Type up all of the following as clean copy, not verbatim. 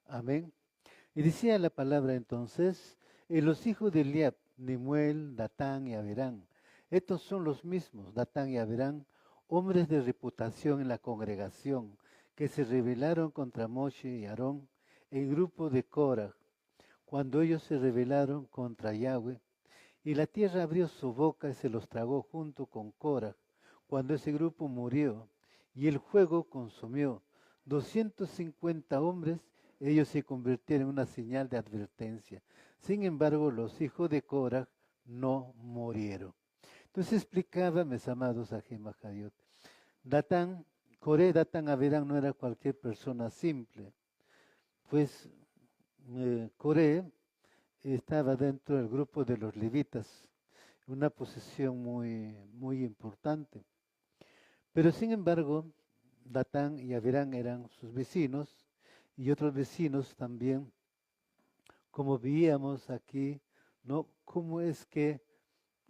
Amén. Y decía la palabra entonces, los hijos de Eliab, Nemuel, Datán y Aberán. Estos son los mismos, Datán y Aberán, hombres de reputación en la congregación, que se rebelaron contra Moshe y Aarón, el grupo de Korah, cuando ellos se rebelaron contra Yahweh. Y la tierra abrió su boca y se los tragó junto con Korah, cuando ese grupo murió, y el fuego consumió 250 hombres, ellos se convirtieron en una señal de advertencia. Sin embargo, los hijos de Korah no murieron. Entonces explicaba, mis amados Ajimahayot, Datán, Coré, Datán, Aberán no era cualquier persona simple, pues Coré estaba dentro del grupo de los levitas, una posición muy importante. Pero sin embargo, Datán y Aberán eran sus vecinos y otros vecinos también, como veíamos aquí, ¿no? Cómo es que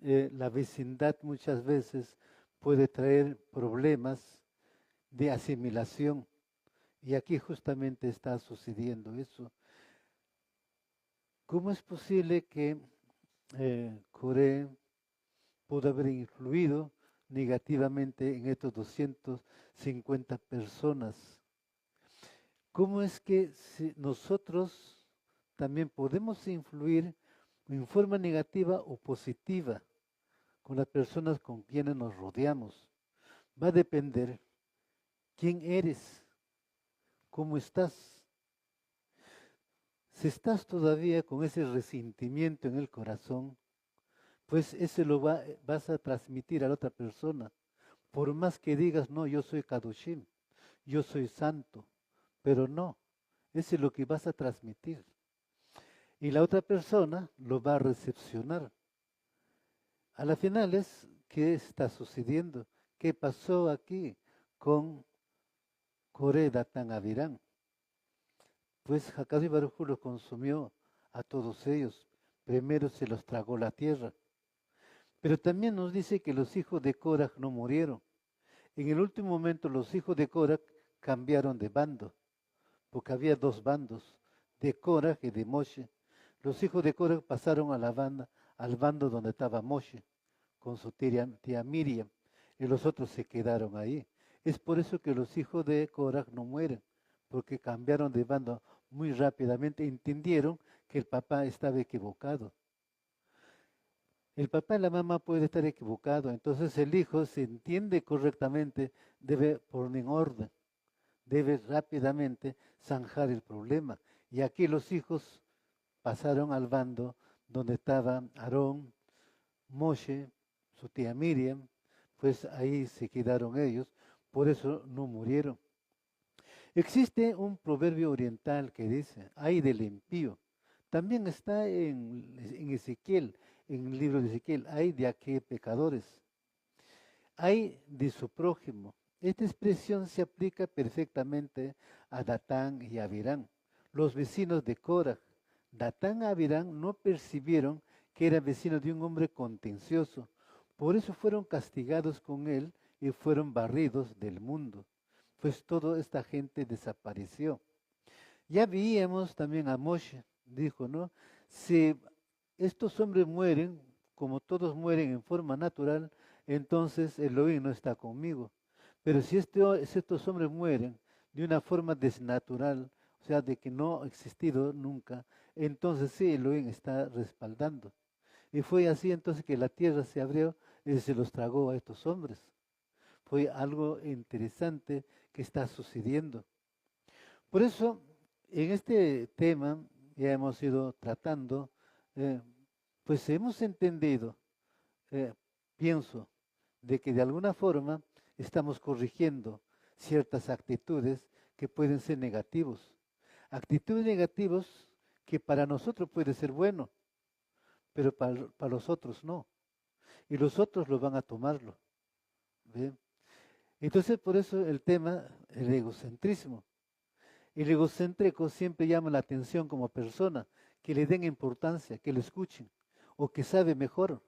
la vecindad muchas veces puede traer problemas de asimilación. Y aquí justamente está sucediendo eso. ¿Cómo es posible que Coré pudo haber influido negativamente en estos 250 personas? ¿Cómo es que si nosotros también podemos influir en forma negativa o positiva con las personas con quienes nos rodeamos? Va a depender quién eres, cómo estás. Si estás todavía con ese resentimiento en el corazón, pues ese vas a transmitir a la otra persona. Por más que digas, no, yo soy Kadoshim, yo soy santo, pero no, ese es lo que vas a transmitir. Y la otra persona lo va a recepcionar. A la final es, ¿qué está sucediendo? ¿Qué pasó aquí con Coré, Datán, Avirán? Pues Hakadosh Baruj Hu los consumió a todos ellos. Primero se los tragó la tierra. Pero también nos dice que los hijos de Korah no murieron. En el último momento los hijos de Korah cambiaron de bando, porque había dos bandos, de Korah y de Moshe. Los hijos de Korah pasaron a la banda, al bando donde estaba Moshe, con su tía Miriam, y los otros se quedaron ahí. Es por eso que los hijos de Korah no mueren, porque cambiaron de bando muy rápidamente, entendieron que el papá estaba equivocado. El papá y la mamá pueden estar equivocados, entonces el hijo se entiende correctamente, debe poner en orden, debe rápidamente zanjar el problema. Y aquí los hijos pasaron al bando donde estaban Aarón, Moshe, su tía Miriam, pues ahí se quedaron ellos, por eso no murieron. Existe un proverbio oriental que dice, ay del impío. También está en Ezequiel, en el libro de Ezequiel, ay de aquellos pecadores. Hay de su prójimo. Esta expresión se aplica perfectamente a Datán y Abirán, los vecinos de Korah. Datán y Abirán no percibieron que eran vecinos de un hombre contencioso, por eso fueron castigados con él y fueron barridos del mundo, pues toda esta gente desapareció. Ya veíamos también a Moshe, dijo, ¿no? Si estos hombres mueren, como todos mueren en forma natural, entonces Elohim no está conmigo. Pero si estos hombres mueren de una forma desnatural, o sea, de que no ha existido nunca, entonces sí, Elohim está respaldando. Y fue así entonces que la tierra se abrió y se los tragó a estos hombres. Fue algo interesante que está sucediendo. Por eso, en este tema ya hemos ido tratando, eh, pues hemos entendido, eh, pienso, de que de alguna forma estamos corrigiendo ciertas actitudes que pueden ser negativos. Actitudes negativas que para nosotros puede ser bueno, pero para los otros no. Y los otros lo van a tomarlo. ¿Ve? Entonces, por eso el tema, el egocentrismo. El egocéntrico siempre llama la atención como persona, que le den importancia, que lo escuchen, o que sabe mejor,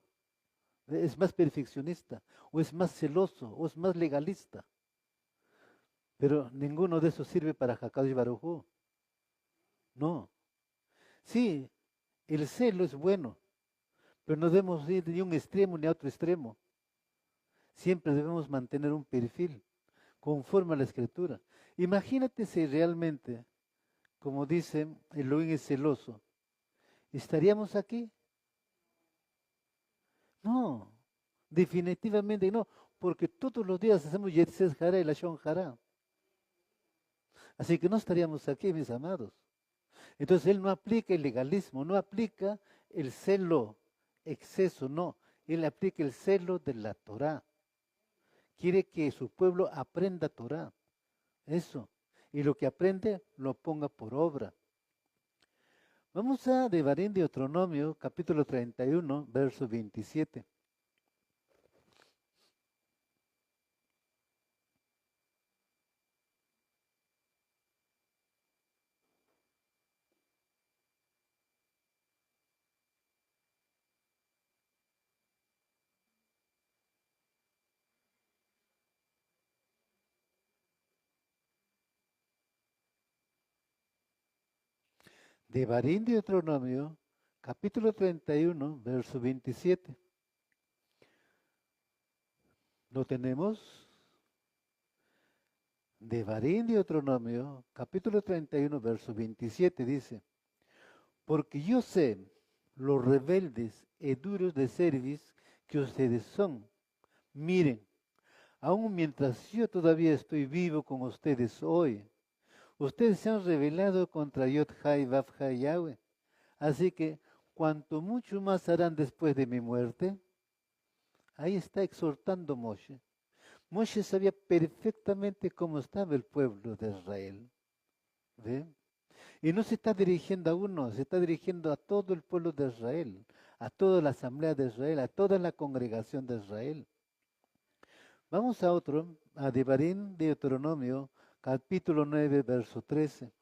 es más perfeccionista, o es más celoso, o es más legalista. Pero ninguno de esos sirve para Hakadosh Baruj Hu. No. Sí, el celo es bueno, pero no debemos ir ni a un extremo ni a otro extremo. Siempre debemos mantener un perfil conforme a la Escritura. Imagínate si realmente, como dicen, Elohim es celoso. ¿Estaríamos aquí? No, definitivamente no, porque todos los días hacemos Yetzes Jara y Lashon Jara. Así que no estaríamos aquí, mis amados. Entonces él no aplica el legalismo, no aplica el celo, exceso, no. Él aplica el celo de la Torah. Quiere que su pueblo aprenda Torah. Eso. Y lo que aprende lo ponga por obra. Vamos a Devarim de Deuteronomio, capítulo 31, verso 27. Devarim de Deuteronomio, capítulo 31, verso 27. ¿Lo tenemos? Devarim de Deuteronomio, capítulo 31, verso 27 dice: porque yo sé los rebeldes y duros de cerviz que ustedes son. Miren, aun mientras yo todavía estoy vivo con ustedes hoy, ustedes se han rebelado contra Yod-Hai, Vav-Hai, Yahweh. Así que, cuanto mucho más harán después de mi muerte, ahí está exhortando Moshe. Moshe sabía perfectamente cómo estaba el pueblo de Israel. ¿Ve? Y no se está dirigiendo a uno, se está dirigiendo a todo el pueblo de Israel, a toda la asamblea de Israel, a toda la congregación de Israel. Vamos a otro, a Devarim de Deuteronomio, capítulo 9, verso 13.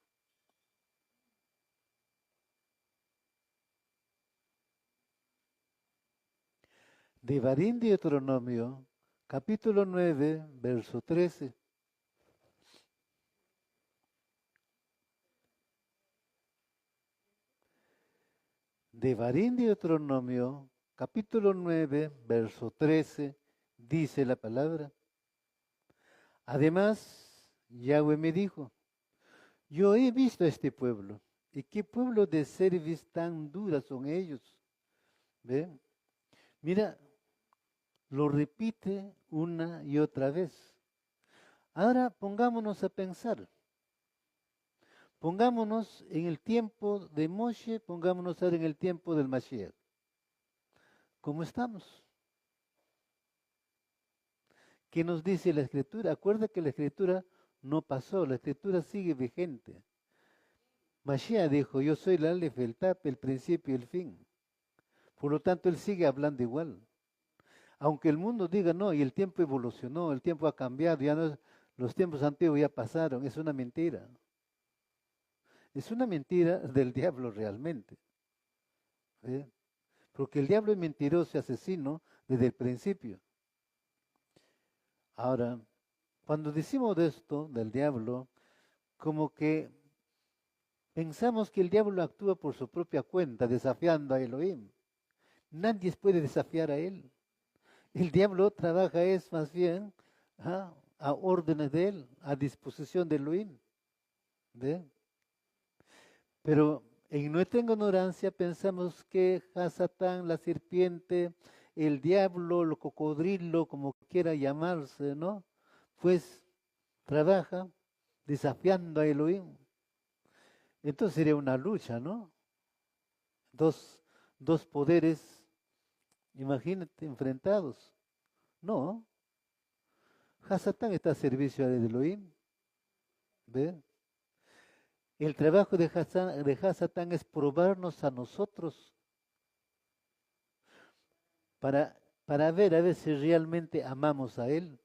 Devarim de Deuteronomio, capítulo 9, verso 13. Devarim de Deuteronomio, capítulo 9, verso 13, dice la palabra. Además, Yahweh me dijo: yo he visto a este pueblo, y qué pueblo de cerviz tan dura son ellos. ¿Ve? Mira, lo repite una y otra vez. Ahora pongámonos a pensar. Pongámonos en el tiempo de Moshe, pongámonos ahora en el tiempo del Mashiach. ¿Cómo estamos? ¿Qué nos dice la Escritura? Acuerda que la Escritura no pasó, la Escritura sigue vigente. Mashiach dijo: yo soy el Aleph, el Tap, el principio y el fin. Por lo tanto, él sigue hablando igual. Aunque el mundo diga no, y el tiempo evolucionó, el tiempo ha cambiado, ya no es, los tiempos antiguos ya pasaron, es una mentira. Es una mentira del diablo realmente. ¿Sí? Porque el diablo es mentiroso y asesino desde el principio. Ahora, cuando decimos de esto, del diablo, como que pensamos que el diablo actúa por su propia cuenta, desafiando a Elohim. Nadie puede desafiar a él. El diablo trabaja es más bien a órdenes de él, a disposición de Elohim. ¿Ve? Pero en nuestra ignorancia pensamos que Hasatán, la serpiente, el diablo, el cocodrilo, como quiera llamarse, ¿no? Pues trabaja desafiando a Elohim. Entonces sería una lucha, ¿no? Dos poderes, imagínate, enfrentados. No, Hasatán está a servicio de Elohim. ¿Ve? El trabajo de Hasatán es probarnos a nosotros para, para ver a ver si realmente amamos a Él.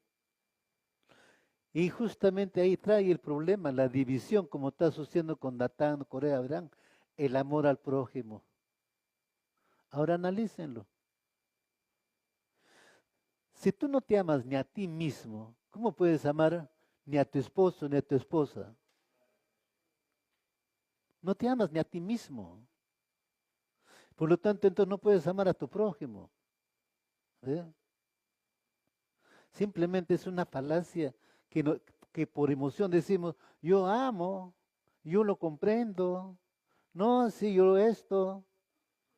Y justamente ahí trae el problema, la división, como está sucediendo con Datán, Corea, Abraham, el amor al prójimo. Ahora analícenlo. Si tú no te amas ni a ti mismo, ¿cómo puedes amar ni a tu esposo ni a tu esposa? No te amas ni a ti mismo. Por lo tanto, entonces no puedes amar a tu prójimo. ¿Eh? Simplemente es una falacia que por emoción decimos, yo amo, yo lo comprendo, no, si yo esto,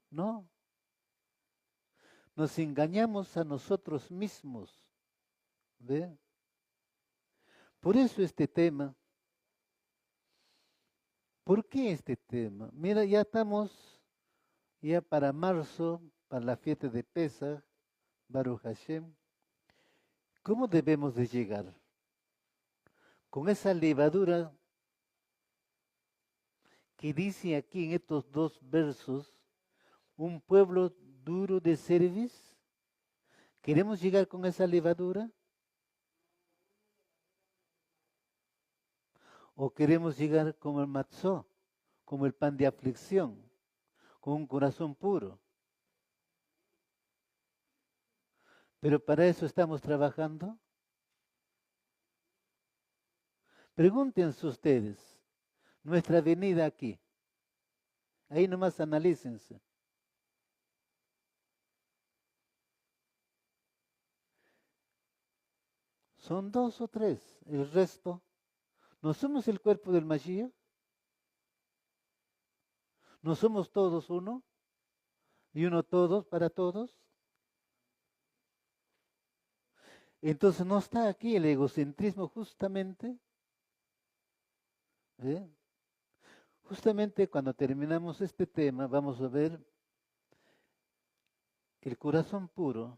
no. Nos engañamos a nosotros mismos. ¿Ve? Por eso este tema. ¿Por qué este tema? Mira, ya estamos ya para marzo, para la fiesta de Pesach, Baruch Hashem. ¿Cómo debemos de llegar? Con esa levadura que dice aquí en estos dos versos, un pueblo duro de cerviz. ¿Queremos llegar con esa levadura? ¿O queremos llegar como el matzó, como el pan de aflicción, con un corazón puro? Pero para eso estamos trabajando. Pregúntense ustedes, nuestra venida aquí, ahí nomás analícense. Son 2 o 3, el resto, ¿no somos el cuerpo del Mashiach? ¿No somos todos uno? ¿Y uno todos para todos? Entonces no está aquí el egocentrismo justamente. ¿Eh? Justamente cuando terminamos este tema vamos a ver que el corazón puro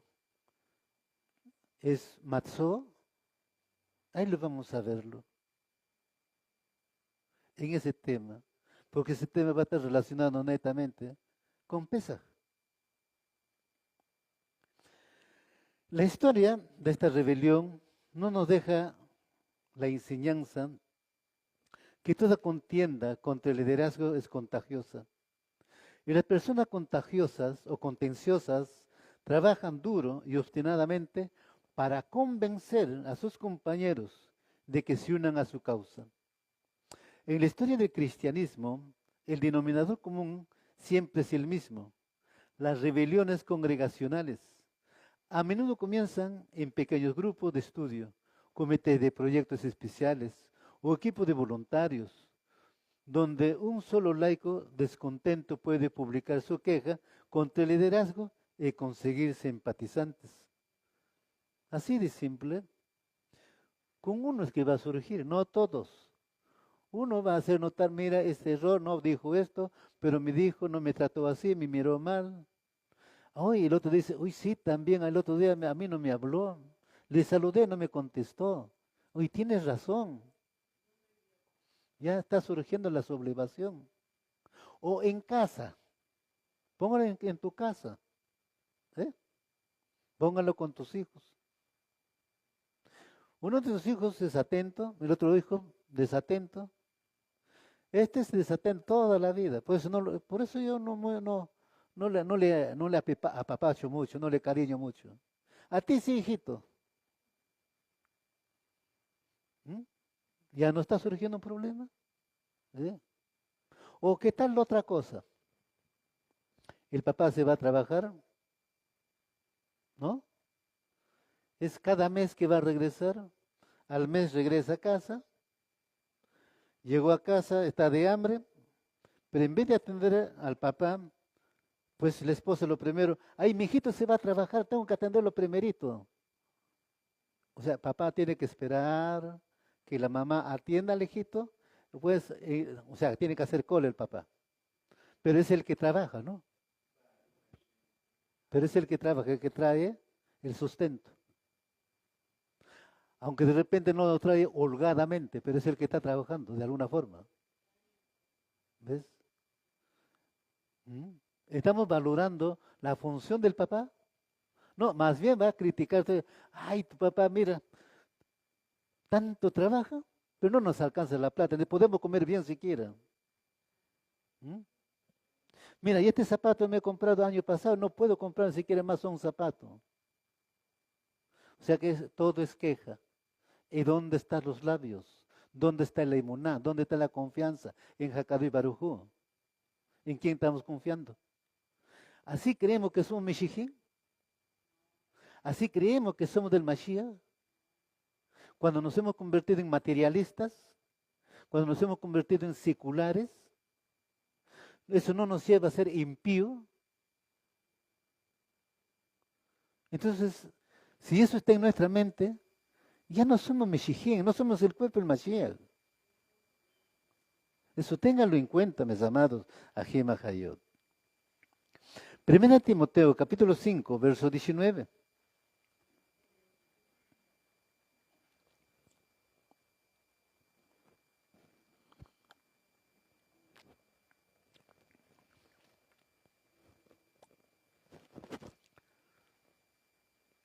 es matzó. Ahí lo vamos a verlo. En ese tema. Porque ese tema va a estar relacionado netamente con Pesaj. La historia de esta rebelión no nos deja la enseñanza que toda contienda contra el liderazgo es contagiosa. Y las personas contagiosas o contenciosas trabajan duro y obstinadamente para convencer a sus compañeros de que se unan a su causa. En la historia del cristianismo, el denominador común siempre es el mismo: las rebeliones congregacionales. A menudo comienzan en pequeños grupos de estudio, comités de proyectos especiales o equipos de voluntarios, donde un solo laico descontento puede publicar su queja contra el liderazgo y conseguir simpatizantes. Así de simple. Con uno es que va a surgir, no todos. Uno va a hacer notar, mira, este error no dijo esto, pero me dijo, no me trató así, me miró mal. Hoy el otro dice, uy, sí, también el otro día a mí no me habló. Le saludé, no me contestó. Uy, tienes razón. Ya está surgiendo la sublevación. O en casa. Póngalo en tu casa. ¿Eh? Póngalo con tus hijos. Uno de tus hijos es atento, el otro hijo desatento. Este es desatento toda la vida. Por eso yo no le apapacho mucho, no le cariño mucho. A ti sí, hijito. ¿Mm? ¿Ya no está surgiendo un problema? ¿Eh? ¿O qué tal la otra cosa? El papá se va a trabajar, ¿no? Es cada mes que va a regresar, al mes regresa a casa, llegó a casa, está de hambre, pero en vez de atender al papá, pues la esposa lo primero, ay, mi hijito se va a trabajar, tengo que atenderlo primerito. O sea, papá tiene que esperar que la mamá atienda al hijito, pues, o sea, tiene que hacer cola el papá. Pero es el que trabaja, ¿no? Pero es el que trabaja, el que trae el sustento. Aunque de repente no lo trae holgadamente, pero es el que está trabajando de alguna forma. ¿Ves? ¿Mm? ¿Estamos valorando la función del papá? No, más bien va a criticarte. Ay, tu papá, mira, tanto trabaja, pero no nos alcanza la plata, ni podemos comer bien siquiera. ¿Mm? Mira, y este zapato me he comprado el año pasado, no puedo comprar ni siquiera más un zapato. O sea que todo es queja. ¿Y dónde están los labios? ¿Dónde está la imuná? ¿Dónde está la confianza? En Hakadu y Barujú. ¿En quién estamos confiando? ¿Así creemos que somos Meshijín? ¿Así creemos que somos del Mashiach? Cuando nos hemos convertido en materialistas, cuando nos hemos convertido en seculares, eso no nos lleva a ser impío. Entonces, si eso está en nuestra mente, ya no somos Meshijín, no somos el cuerpo del Mashiach. Eso ténganlo en cuenta, mis amados, Ajim Hayot. Primera Timoteo, capítulo 5, verso 19.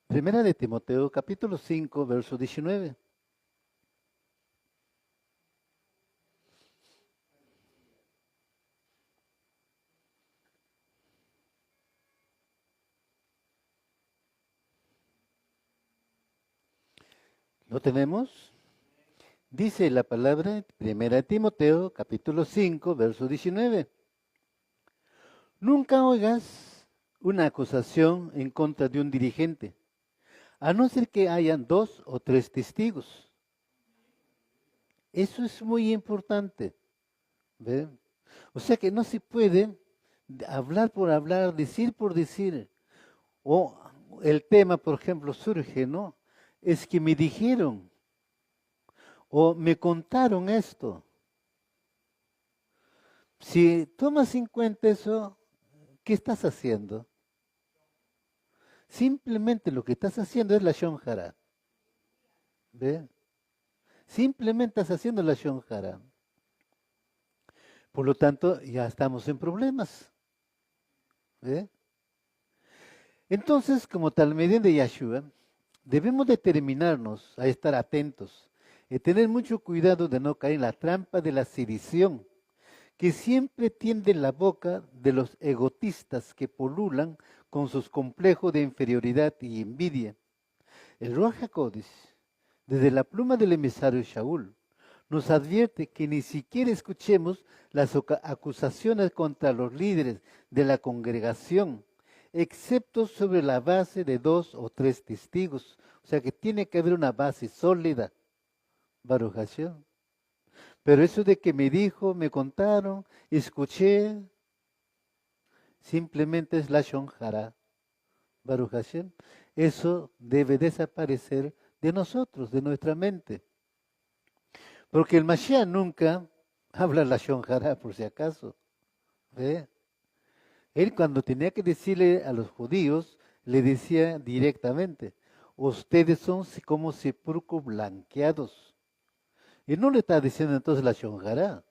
Primera de Timoteo, capítulo 5, verso 19. ¿Lo tenemos? Dice la palabra, Primera de Timoteo, capítulo 5, verso 19. Nunca oigas una acusación en contra de un dirigente, a no ser que hayan 2 o 3 testigos. Eso es muy importante. ¿Ve? O sea que no se puede hablar por hablar, decir por decir. O el tema, por ejemplo, surge, ¿no? Es que me dijeron o me contaron esto. Si tomas en cuenta eso, ¿qué estás haciendo? Simplemente lo que estás haciendo es la shonjara. ¿Ve? Simplemente estás haciendo la shonjara. Por lo tanto, ya estamos en problemas. ¿Ve? Entonces, como Talmidín de Yahshua, debemos determinarnos a estar atentos y tener mucho cuidado de no caer en la trampa de la sedición, que siempre tiende la boca de los egotistas que polulan con sus complejos de inferioridad y envidia. El Ruach HaKodesh, desde la pluma del emisario Shaul, nos advierte que ni siquiera escuchemos las acusaciones contra los líderes de la congregación, excepto sobre la base de 2 o 3 testigos. O sea que tiene que haber una base sólida, Baruch Hashem. Pero eso de que me dijo, me contaron, escuché, simplemente es la shonjara, Baruch Hashem. Eso debe desaparecer de nosotros, de nuestra mente. Porque el Mashiach nunca habla la shonjara, por si acaso. ¿Ve? Él cuando tenía que decirle a los judíos, le decía directamente, ustedes son como sepulcros blanqueados. Y no le está diciendo entonces la shonjara.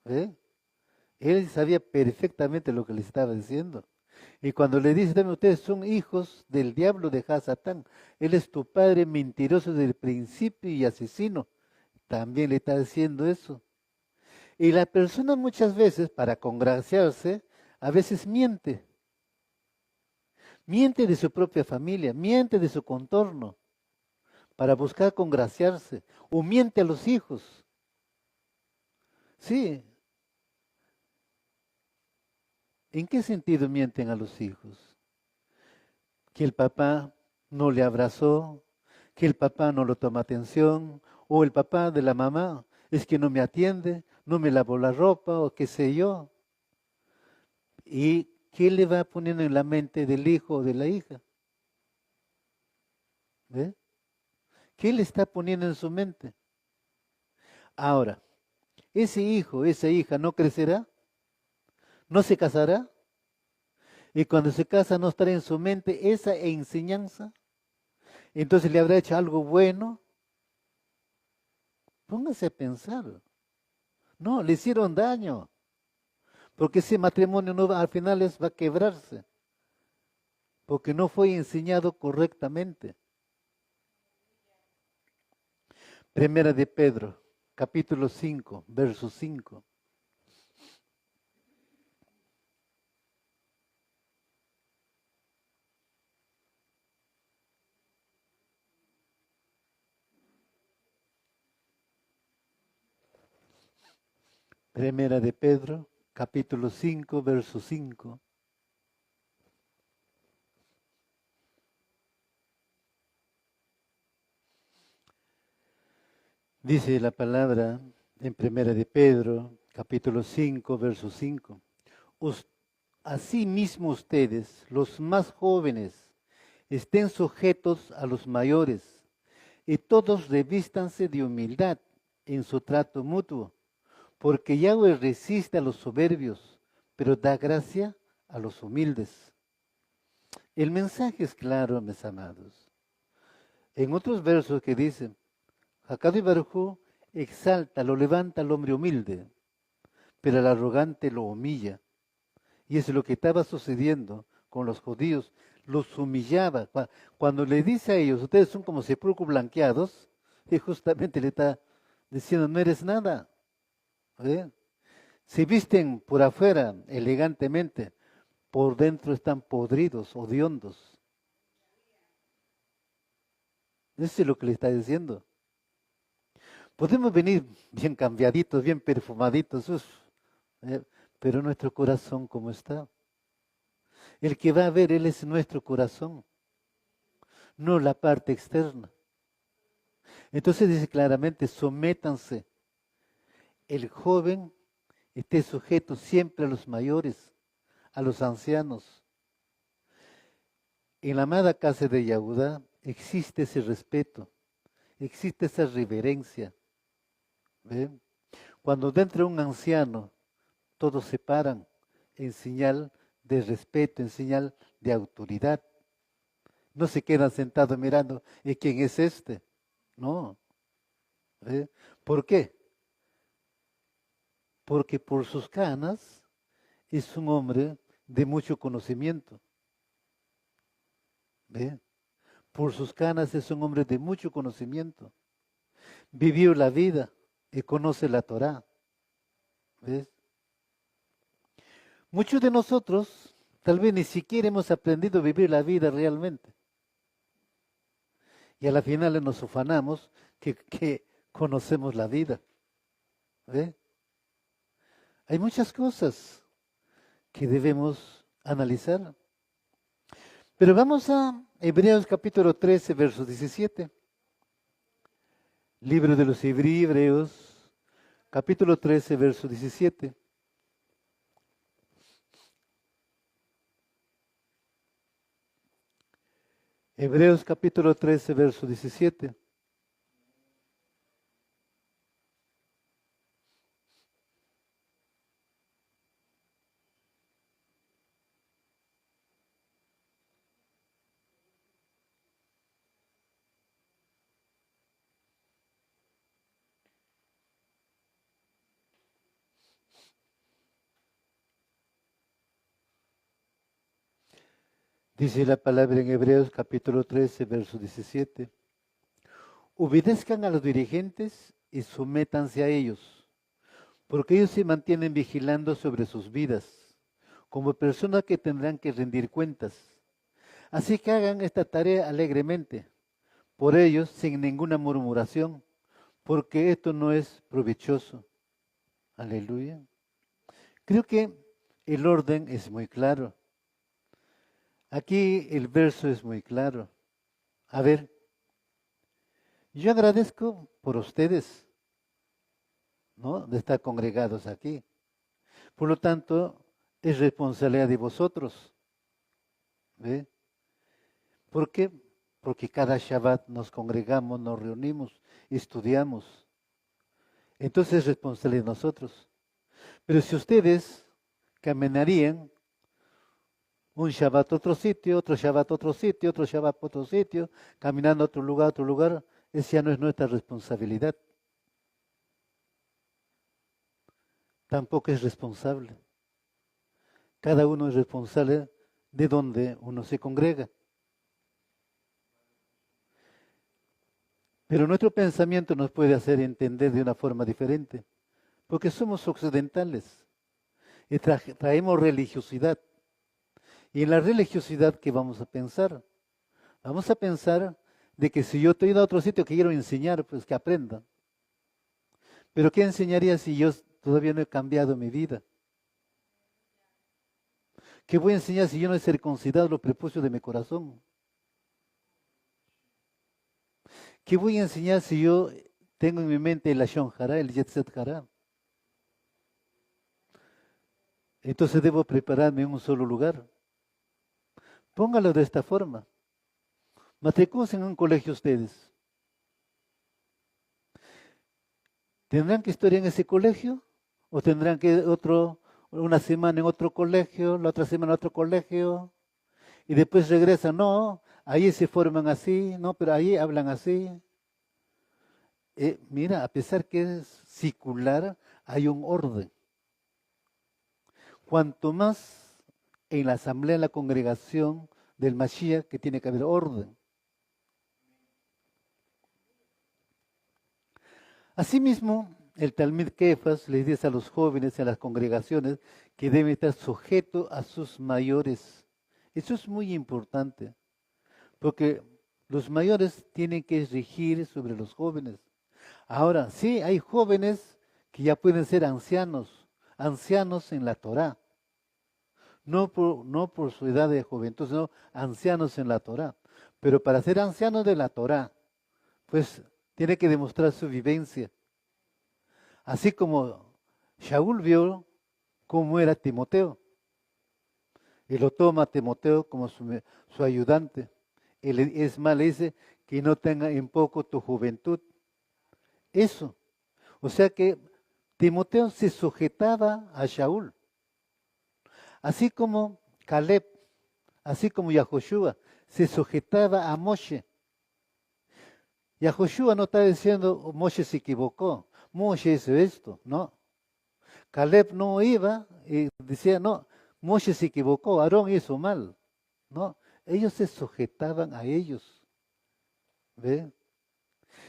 ¿Ve? Él sabía perfectamente lo que le estaba diciendo. Y cuando le dice también, ustedes son hijos del diablo de Hasatán, él es tu padre mentiroso desde el principio y asesino. También le está diciendo eso. Y la persona muchas veces, para congraciarse, a veces miente. Miente de su propia familia, miente de su contorno, para buscar congraciarse. O miente a los hijos. Sí. ¿En qué sentido mienten a los hijos? Que el papá no le abrazó, que el papá no lo toma atención, o el papá de la mamá es que no me atiende, no me lavó la ropa, o qué sé yo. ¿Y qué le va poniendo en la mente del hijo o de la hija? ¿Ve? ¿Qué le está poniendo en su mente? Ahora, ese hijo, esa hija no crecerá, no se casará, y cuando se casa no estará en su mente esa enseñanza, entonces le habrá hecho algo bueno. Póngase a pensar. No, le hicieron daño, porque ese matrimonio no al final va a quebrarse, porque no fue enseñado correctamente. Primera de Pedro, capítulo 5, verso 5. Primera de Pedro, capítulo 5, verso 5. Dice la palabra en Primera de Pedro, capítulo 5, verso 5. Asimismo ustedes, los más jóvenes, estén sujetos a los mayores, y todos revístanse de humildad en su trato mutuo, porque Yahweh resiste a los soberbios, pero da gracia a los humildes. El mensaje es claro, mis amados. En otros versos que dicen, Hakadosh Baruj Hu exalta, lo levanta al hombre humilde, pero al arrogante lo humilla. Y eso es lo que estaba sucediendo con los judíos. Los humillaba. Cuando le dice a ellos, ustedes son como sepulcros blanqueados, y justamente le está diciendo, no eres nada. ¿Eh? Se visten por afuera elegantemente, por dentro están podridos, hediondos. Eso es lo que le está diciendo. Podemos venir bien cambiaditos, bien perfumaditos, pero nuestro corazón, ¿cómo está? El que va a ver, Él es nuestro corazón, no la parte externa. Entonces dice claramente, sométanse. El joven esté sujeto siempre a los mayores, a los ancianos. En la amada casa de Yahudá existe ese respeto, existe esa reverencia. ¿Ven? Cuando dentro de un anciano todos se paran en señal de respeto, en señal de autoridad. No se quedan sentados mirando, ¿y quién es este? No. ¿Eh? ¿Por qué? Porque por sus canas es un hombre de mucho conocimiento. ¿Ve? Por sus canas es un hombre de mucho conocimiento. Vivió la vida y conoce la Torá. ¿Ves? Muchos de nosotros tal vez ni siquiera hemos aprendido a vivir la vida realmente. Y a la final nos ufanamos que conocemos la vida. ¿Ve? Hay muchas cosas que debemos analizar. Pero vamos a Hebreos capítulo 13, verso 17. Libro de los Hebreos, capítulo 13, verso 17. Hebreos capítulo 13, verso 17. Dice la palabra en Hebreos capítulo 13, verso 17. Obedezcan a los dirigentes y sométanse a ellos, porque ellos se mantienen vigilando sobre sus vidas, como personas que tendrán que rendir cuentas. Así que hagan esta tarea alegremente, por ellos sin ninguna murmuración, porque esto no es provechoso. Aleluya. Creo que el orden es muy claro. Aquí el verso es muy claro. A ver, yo agradezco por ustedes, ¿no? De estar congregados aquí. Por lo tanto, es responsabilidad de vosotros. ¿Ve? ¿Por qué? Porque cada Shabbat nos congregamos, nos reunimos, estudiamos. Entonces es responsabilidad de nosotros. Pero si ustedes caminarían un Shabbat a otro sitio, otro Shabbat a otro sitio, otro Shabbat a otro sitio, caminando a otro lugar, esa ya no es nuestra responsabilidad. Tampoco es responsable. Cada uno es responsable de donde uno se congrega. Pero nuestro pensamiento nos puede hacer entender de una forma diferente, porque somos occidentales y traemos religiosidad. Y en la religiosidad, ¿qué vamos a pensar? Vamos a pensar de que si yo estoy en otro sitio que quiero enseñar, pues que aprendan. Pero ¿qué enseñaría si yo todavía no he cambiado mi vida. ¿Qué voy a enseñar si yo no he circuncidado los prepucios de mi corazón? ¿Qué voy a enseñar si yo tengo en mi mente el Lashon Hara, el Yetzer Hara? Entonces debo prepararme en un solo lugar. Póngalo de esta forma. Matricúlense en un colegio ustedes. ¿Tendrán que estudiar en ese colegio? ¿O tendrán que una semana en otro colegio, la otra semana en otro colegio? Y después regresan, no, ahí se forman así, no, pero ahí hablan así. Mira, a pesar que es secular, hay un orden. Cuanto más en la asamblea, en la congregación del Mashiach, que tiene que haber orden. Asimismo, el Talmid Kefas les dice a los jóvenes, a las congregaciones, que deben estar sujetos a sus mayores. Eso es muy importante, porque los mayores tienen que regir sobre los jóvenes. Ahora, sí, hay jóvenes que ya pueden ser ancianos en la Torá. No por su edad de juventud, sino ancianos en la Torá. Pero para ser ancianos de la Torá, pues tiene que demostrar su vivencia. Así como Shaul vio cómo era Timoteo. Y lo toma a Timoteo como su ayudante. Es más, le dice que no tenga en poco tu juventud. Eso. O sea que Timoteo se sujetaba a Shaul. Así como Caleb, así como Yahoshua, se sujetaba a Moshe. Yahoshua no está diciendo, oh, Moshe se equivocó, Moshe hizo esto, no. Caleb no iba y decía, no, Moshe se equivocó, Aarón hizo mal. No, ellos se sujetaban a ellos. ¿Ve?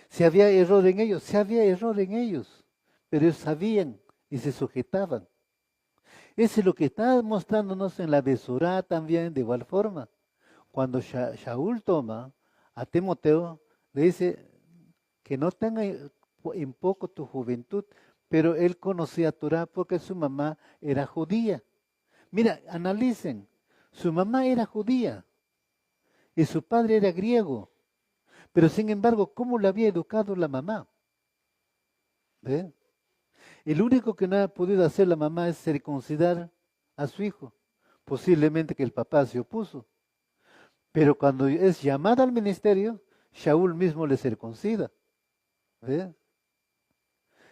Si había error en ellos, si había error en ellos, pero ellos sabían y se sujetaban. Eso es lo que está mostrándonos en la Besorá también de igual forma. Cuando Shaul toma a Timoteo, le dice que no tenga en poco tu juventud, pero él conocía a Torah porque su mamá era judía. Mira, analicen, su mamá era judía y su padre era griego, pero sin embargo, ¿cómo le había educado la mamá? ¿Ve? El único que no ha podido hacer la mamá es circuncidar a su hijo. Posiblemente que el papá se opuso. Pero cuando es llamada al ministerio, Shaul mismo le circuncida. ¿Ve?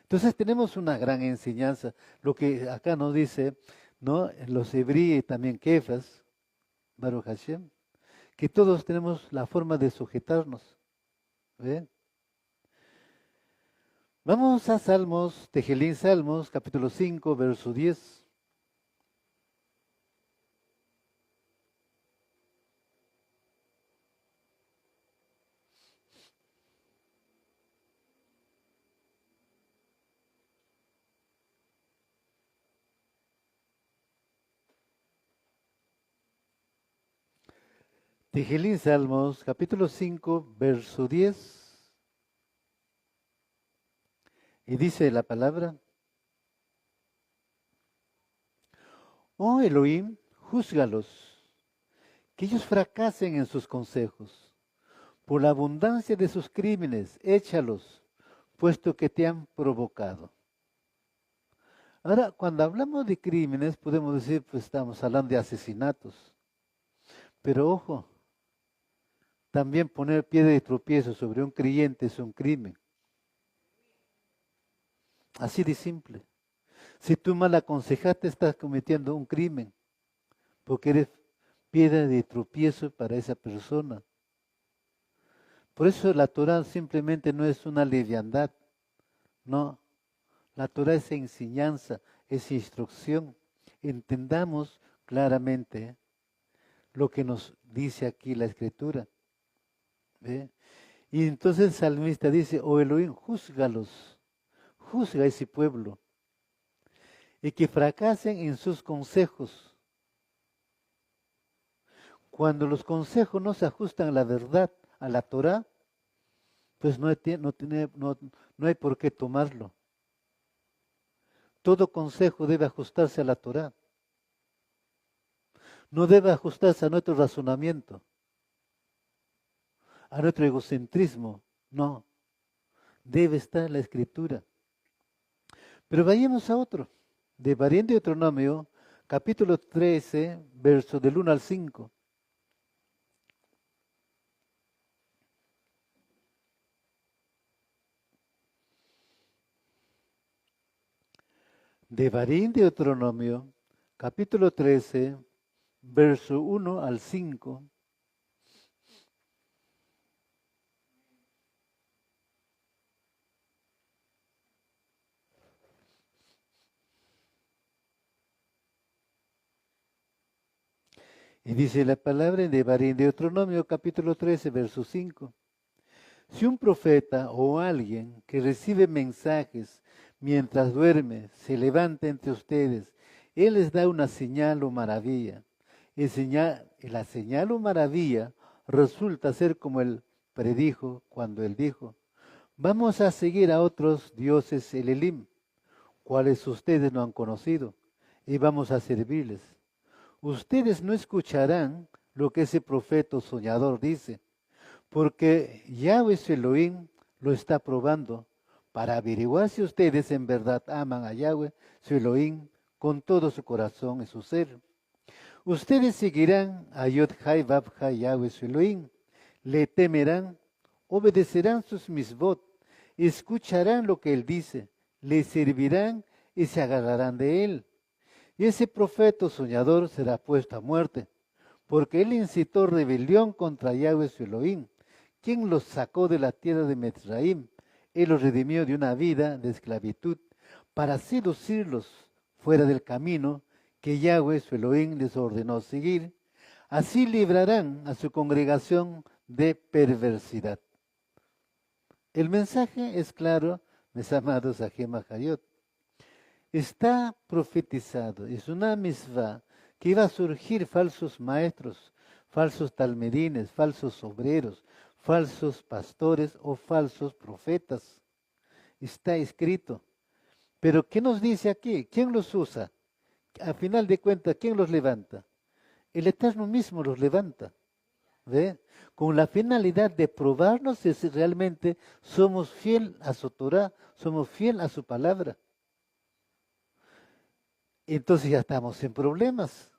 Entonces tenemos una gran enseñanza. Lo que acá nos dice, ¿no? En los hebríes también Kefas, Baruch Hashem, que todos tenemos la forma de sujetarnos. ¿Ve? Vamos a Salmos, Tejelín Salmos, capítulo 5, verso 10. Tejelín Salmos, capítulo 5, verso 10. Y dice la palabra, oh Elohim, júzgalos, que ellos fracasen en sus consejos. Por la abundancia de sus crímenes, échalos, puesto que te han provocado. Ahora, cuando hablamos de crímenes, podemos decir, pues estamos hablando de asesinatos. Pero ojo, también poner piedra de tropiezo sobre un creyente es un crimen. Así de simple. Si tú mal aconsejaste, estás cometiendo un crimen, porque eres piedra de tropiezo para esa persona. Por eso la Torah simplemente no es una liviandad, no. La Torah es enseñanza, es instrucción. Entendamos claramente lo que nos dice aquí la Escritura. ¿Ve? Y entonces el salmista dice, oh Elohim, júzgalos, juzga a ese pueblo, y que fracasen en sus consejos. Cuando los consejos no se ajustan a la verdad, a la Torah, pues no hay por qué tomarlo. todo consejo debe ajustarse a la Torá. No debe ajustarse a nuestro razonamiento, a nuestro egocentrismo. No, debe estar en la Escritura. Pero vayamos a otro. Devarim de Deuteronomio, capítulo 13, verso del 1 al 5. Devarim de Deuteronomio, capítulo 13, verso 1 al 5. Y dice la palabra en Devarim de Deuteronomio, capítulo 13, verso 5. Si un profeta o alguien que recibe mensajes mientras duerme se levanta entre ustedes, él les da una señal o maravilla. La señal o maravilla resulta ser como él predijo cuando él dijo: vamos a seguir a otros dioses el Elim, cuales ustedes no han conocido, y vamos a servirles. Ustedes no escucharán lo que ese profeta o soñador dice, porque Yahweh su Elohim lo está probando para averiguar si ustedes en verdad aman a Yahweh su Elohim con todo su corazón y su ser. Ustedes seguirán a Yod-Hai Vab-Hai Yahweh su Elohim, le temerán, obedecerán sus misbot, escucharán lo que él dice, le servirán y se agarrarán de él. Y ese profeta soñador será puesto a muerte, porque él incitó rebelión contra Yahweh su Elohim, quien los sacó de la tierra de Mitzraim. Él los redimió de una vida de esclavitud para seducirlos fuera del camino que Yahweh su Elohim les ordenó seguir. Así librarán a su congregación de perversidad. El mensaje es claro, mis amados Ajem Hayot. Está profetizado, es una misvá, que iba a surgir falsos maestros, falsos talmidines, falsos obreros, falsos pastores o falsos profetas. Está escrito. Pero ¿qué nos dice aquí? ¿Quién los usa? A final de cuentas, ¿quién los levanta? El Eterno mismo los levanta. ¿Ve? Con la finalidad de probarnos si realmente somos fiel a su Torah, somos fiel a su palabra. Entonces ya estamos en problemas.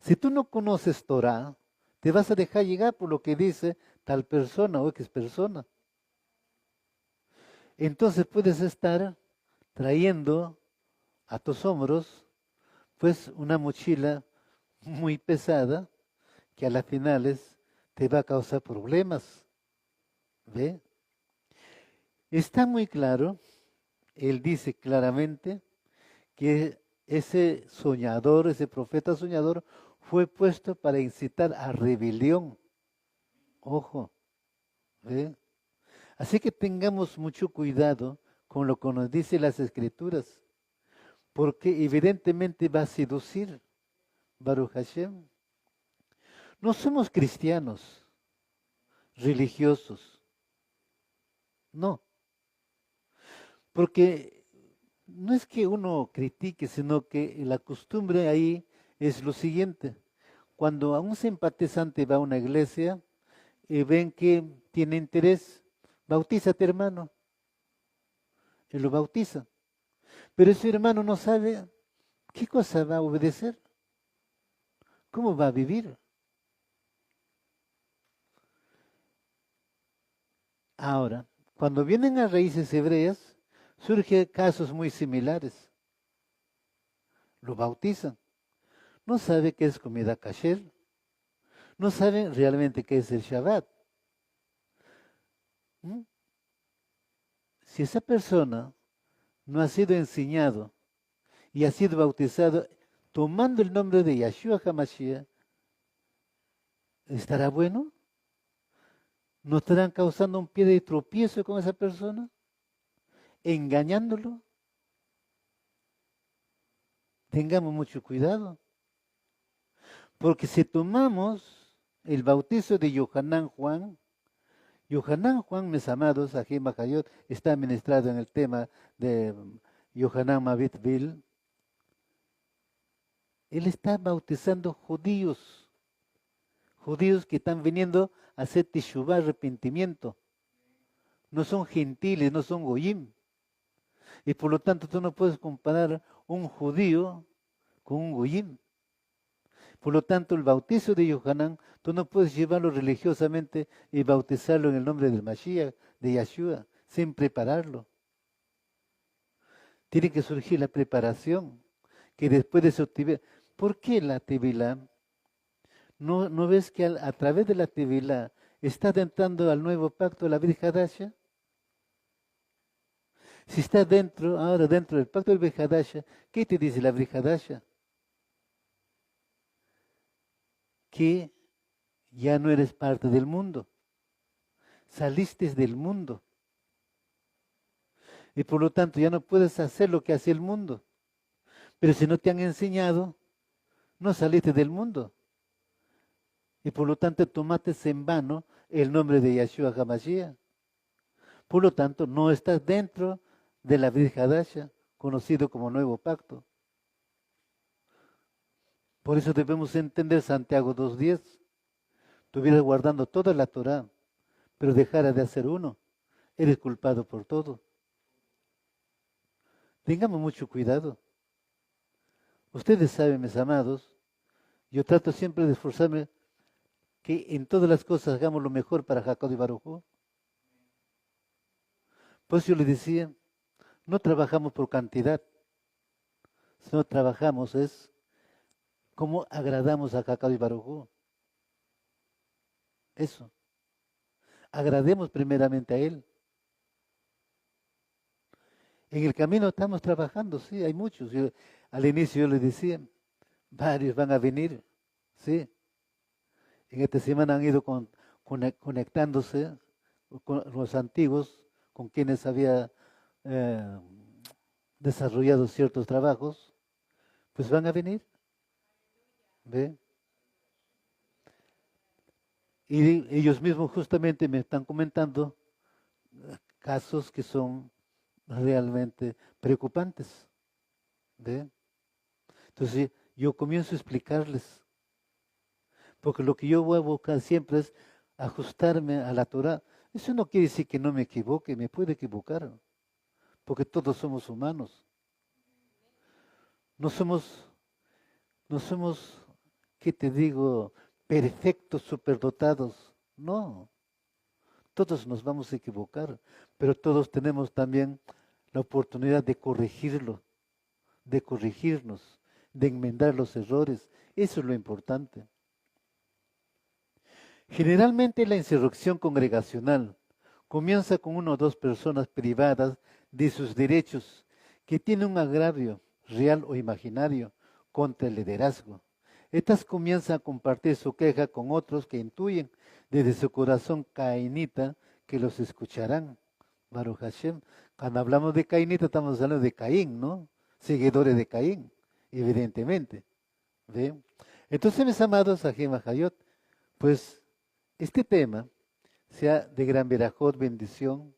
Si tú no conoces Torah, te vas a dejar llegar por lo que dice tal persona o X persona. Entonces puedes estar trayendo a tus hombros pues una mochila muy pesada que a las finales te va a causar problemas. ¿Ve? Está muy claro, él dice claramente que ese soñador, ese profeta soñador, fue puesto para incitar a rebelión. Ojo, ¿ve? Así que tengamos mucho cuidado con lo que nos dicen las Escrituras, porque evidentemente va a seducir, Baruch Hashem. No somos cristianos, religiosos, no, porque no es que uno critique, sino que la costumbre ahí es lo siguiente. Cuando a un simpatizante va a una iglesia y ven que tiene interés, bautízate, hermano. Él lo bautiza. Pero ese hermano no sabe qué cosa va a obedecer, cómo va a vivir. Ahora, cuando vienen a raíces hebreas, surgen casos muy similares. Lo bautizan. No sabe qué es comida kasher. No saben realmente qué es el Shabbat. ¿Mm? Si esa persona no ha sido enseñado y ha sido bautizado tomando el nombre de Yahshua HaMashiach, ¿estará bueno? ¿No estarán causando un pie de tropiezo con esa persona? ¿Engañándolo? Tengamos mucho cuidado. Porque si tomamos el bautizo de Yohanan Juan, mis amados, Ajem Hayot, está ministrado en el tema de Yohanan Mavitville, él está bautizando judíos que están viniendo a hacer teshuvá, arrepentimiento. No son gentiles, no son goyim. Y por lo tanto tú no puedes comparar un judío con un goyim. Por lo tanto, el bautizo de Yohanan, tú no puedes llevarlo religiosamente y bautizarlo en el nombre del Mashiach, de Yahshua, sin prepararlo. Tiene que surgir la preparación, que después de eso, ¿por qué la tevilá? ¿No ves que a través de la tevilá está entrando al nuevo pacto la Brit Hadasha? Si está ahora dentro del pacto del Brit Hadasha, ¿qué te dice la Brit Hadasha? Que ya no eres parte del mundo, saliste del mundo. Y por lo tanto ya no puedes hacer lo que hace el mundo. Pero si no te han enseñado, no saliste del mundo. Y por lo tanto tomaste en vano el nombre de Yahshua HaMashiach. Por lo tanto, no estás dentro de la Brit Hadasha, conocido como Nuevo Pacto. Por eso debemos entender Santiago 2:10. Estuvieras guardando toda la Torá, pero dejara de hacer uno, eres culpado por todo. Tengamos mucho cuidado. Ustedes saben, mis amados, yo trato siempre de esforzarme que en todas las cosas hagamos lo mejor para Jacob y Baruj Hu. Pues yo les decía, no trabajamos por cantidad, sino trabajamos es cómo agradamos a Jacob y Baruj Hu. Eso. Agrademos primeramente a Él. En el camino estamos trabajando, sí, hay muchos. Al inicio yo les decía, varios van a venir, sí. En esta semana han ido conectándose con los antiguos, con quienes había desarrollado ciertos trabajos, pues van a venir. ¿Ve? Y ellos mismos justamente me están comentando casos que son realmente preocupantes. ¿Ve? Entonces yo comienzo a explicarles, porque lo que yo voy a buscar siempre es ajustarme a la Torah. Eso no quiere decir que no me equivoque, me puedo equivocar, porque todos somos humanos. No somos, ¿qué te digo?, perfectos, superdotados. No, todos nos vamos a equivocar, pero todos tenemos también la oportunidad de corregirlo, de corregirnos, de enmendar los errores. Eso es lo importante. Generalmente la insurrección congregacional comienza con una o dos personas privadas de sus derechos que tienen un agravio real o imaginario contra el liderazgo. Estas comienzan a compartir su queja con otros que intuyen desde su corazón cainita que los escucharán. Baruch Hashem. Cuando hablamos de cainita estamos hablando de Caín, ¿no? Seguidores de Caín, evidentemente. ¿Ve? Entonces, mis amados, Ajim Hayot, pues este tema sea de gran verajot, bendición,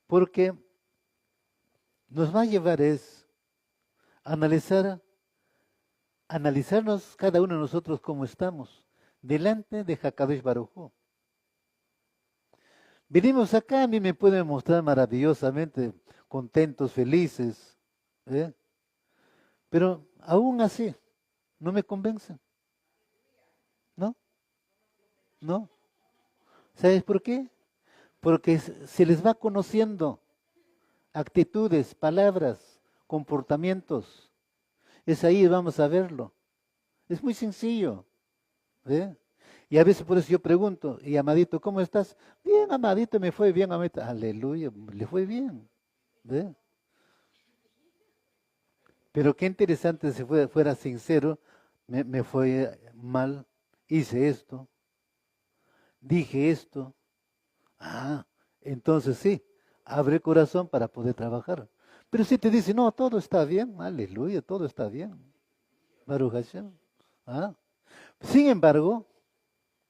porque nos va a llevar a analizarnos cada uno de nosotros cómo estamos delante de Hakadosh Baruj Hu. Venimos acá, a mí me pueden mostrar maravillosamente contentos, felices, ¿eh? Pero aún así no me convencen. ¿No? ¿No? ¿Sabes por qué? Porque se les va conociendo actitudes, palabras, comportamientos. Es ahí, vamos a verlo. Es muy sencillo. ¿Ve? Y a veces por eso yo pregunto, y Amadito, ¿cómo estás? Bien, Amadito, me fue bien, Amadito. Aleluya, le fue bien. ¿Ve? Pero qué interesante si fuera sincero, me fue mal, hice esto, dije esto. Entonces sí, abre corazón para poder trabajar. Pero si te dice, no, todo está bien, aleluya, todo está bien. Baruch Hashem. Sin embargo,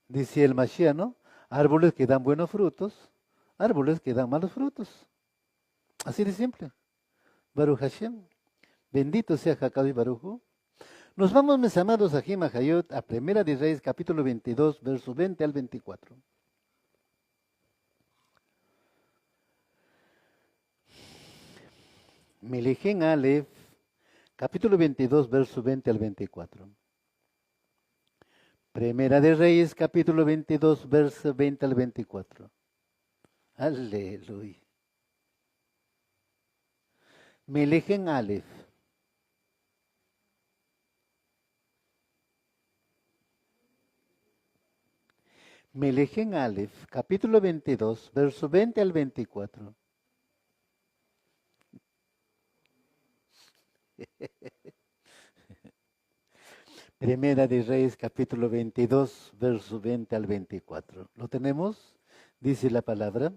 dice el Mashiach, ¿no? Árboles que dan buenos frutos, árboles que dan malos frutos. Así de simple. Baruch Hashem. Bendito sea Hakadosh Baruj Hu. Nos vamos, mis amados Ajim Ajayot, a Primera de Reyes, capítulo 22, versos 20 al 24. Melején Aleph, capítulo 22, verso 20 al 24. Primera de Reyes, capítulo 22, verso 20 al 24. Aleluya. Melején Aleph. Melején Aleph, capítulo 22, verso 20 al 24. Primera de Reyes, capítulo 22, verso 20 al 24. ¿Lo tenemos? Dice la palabra.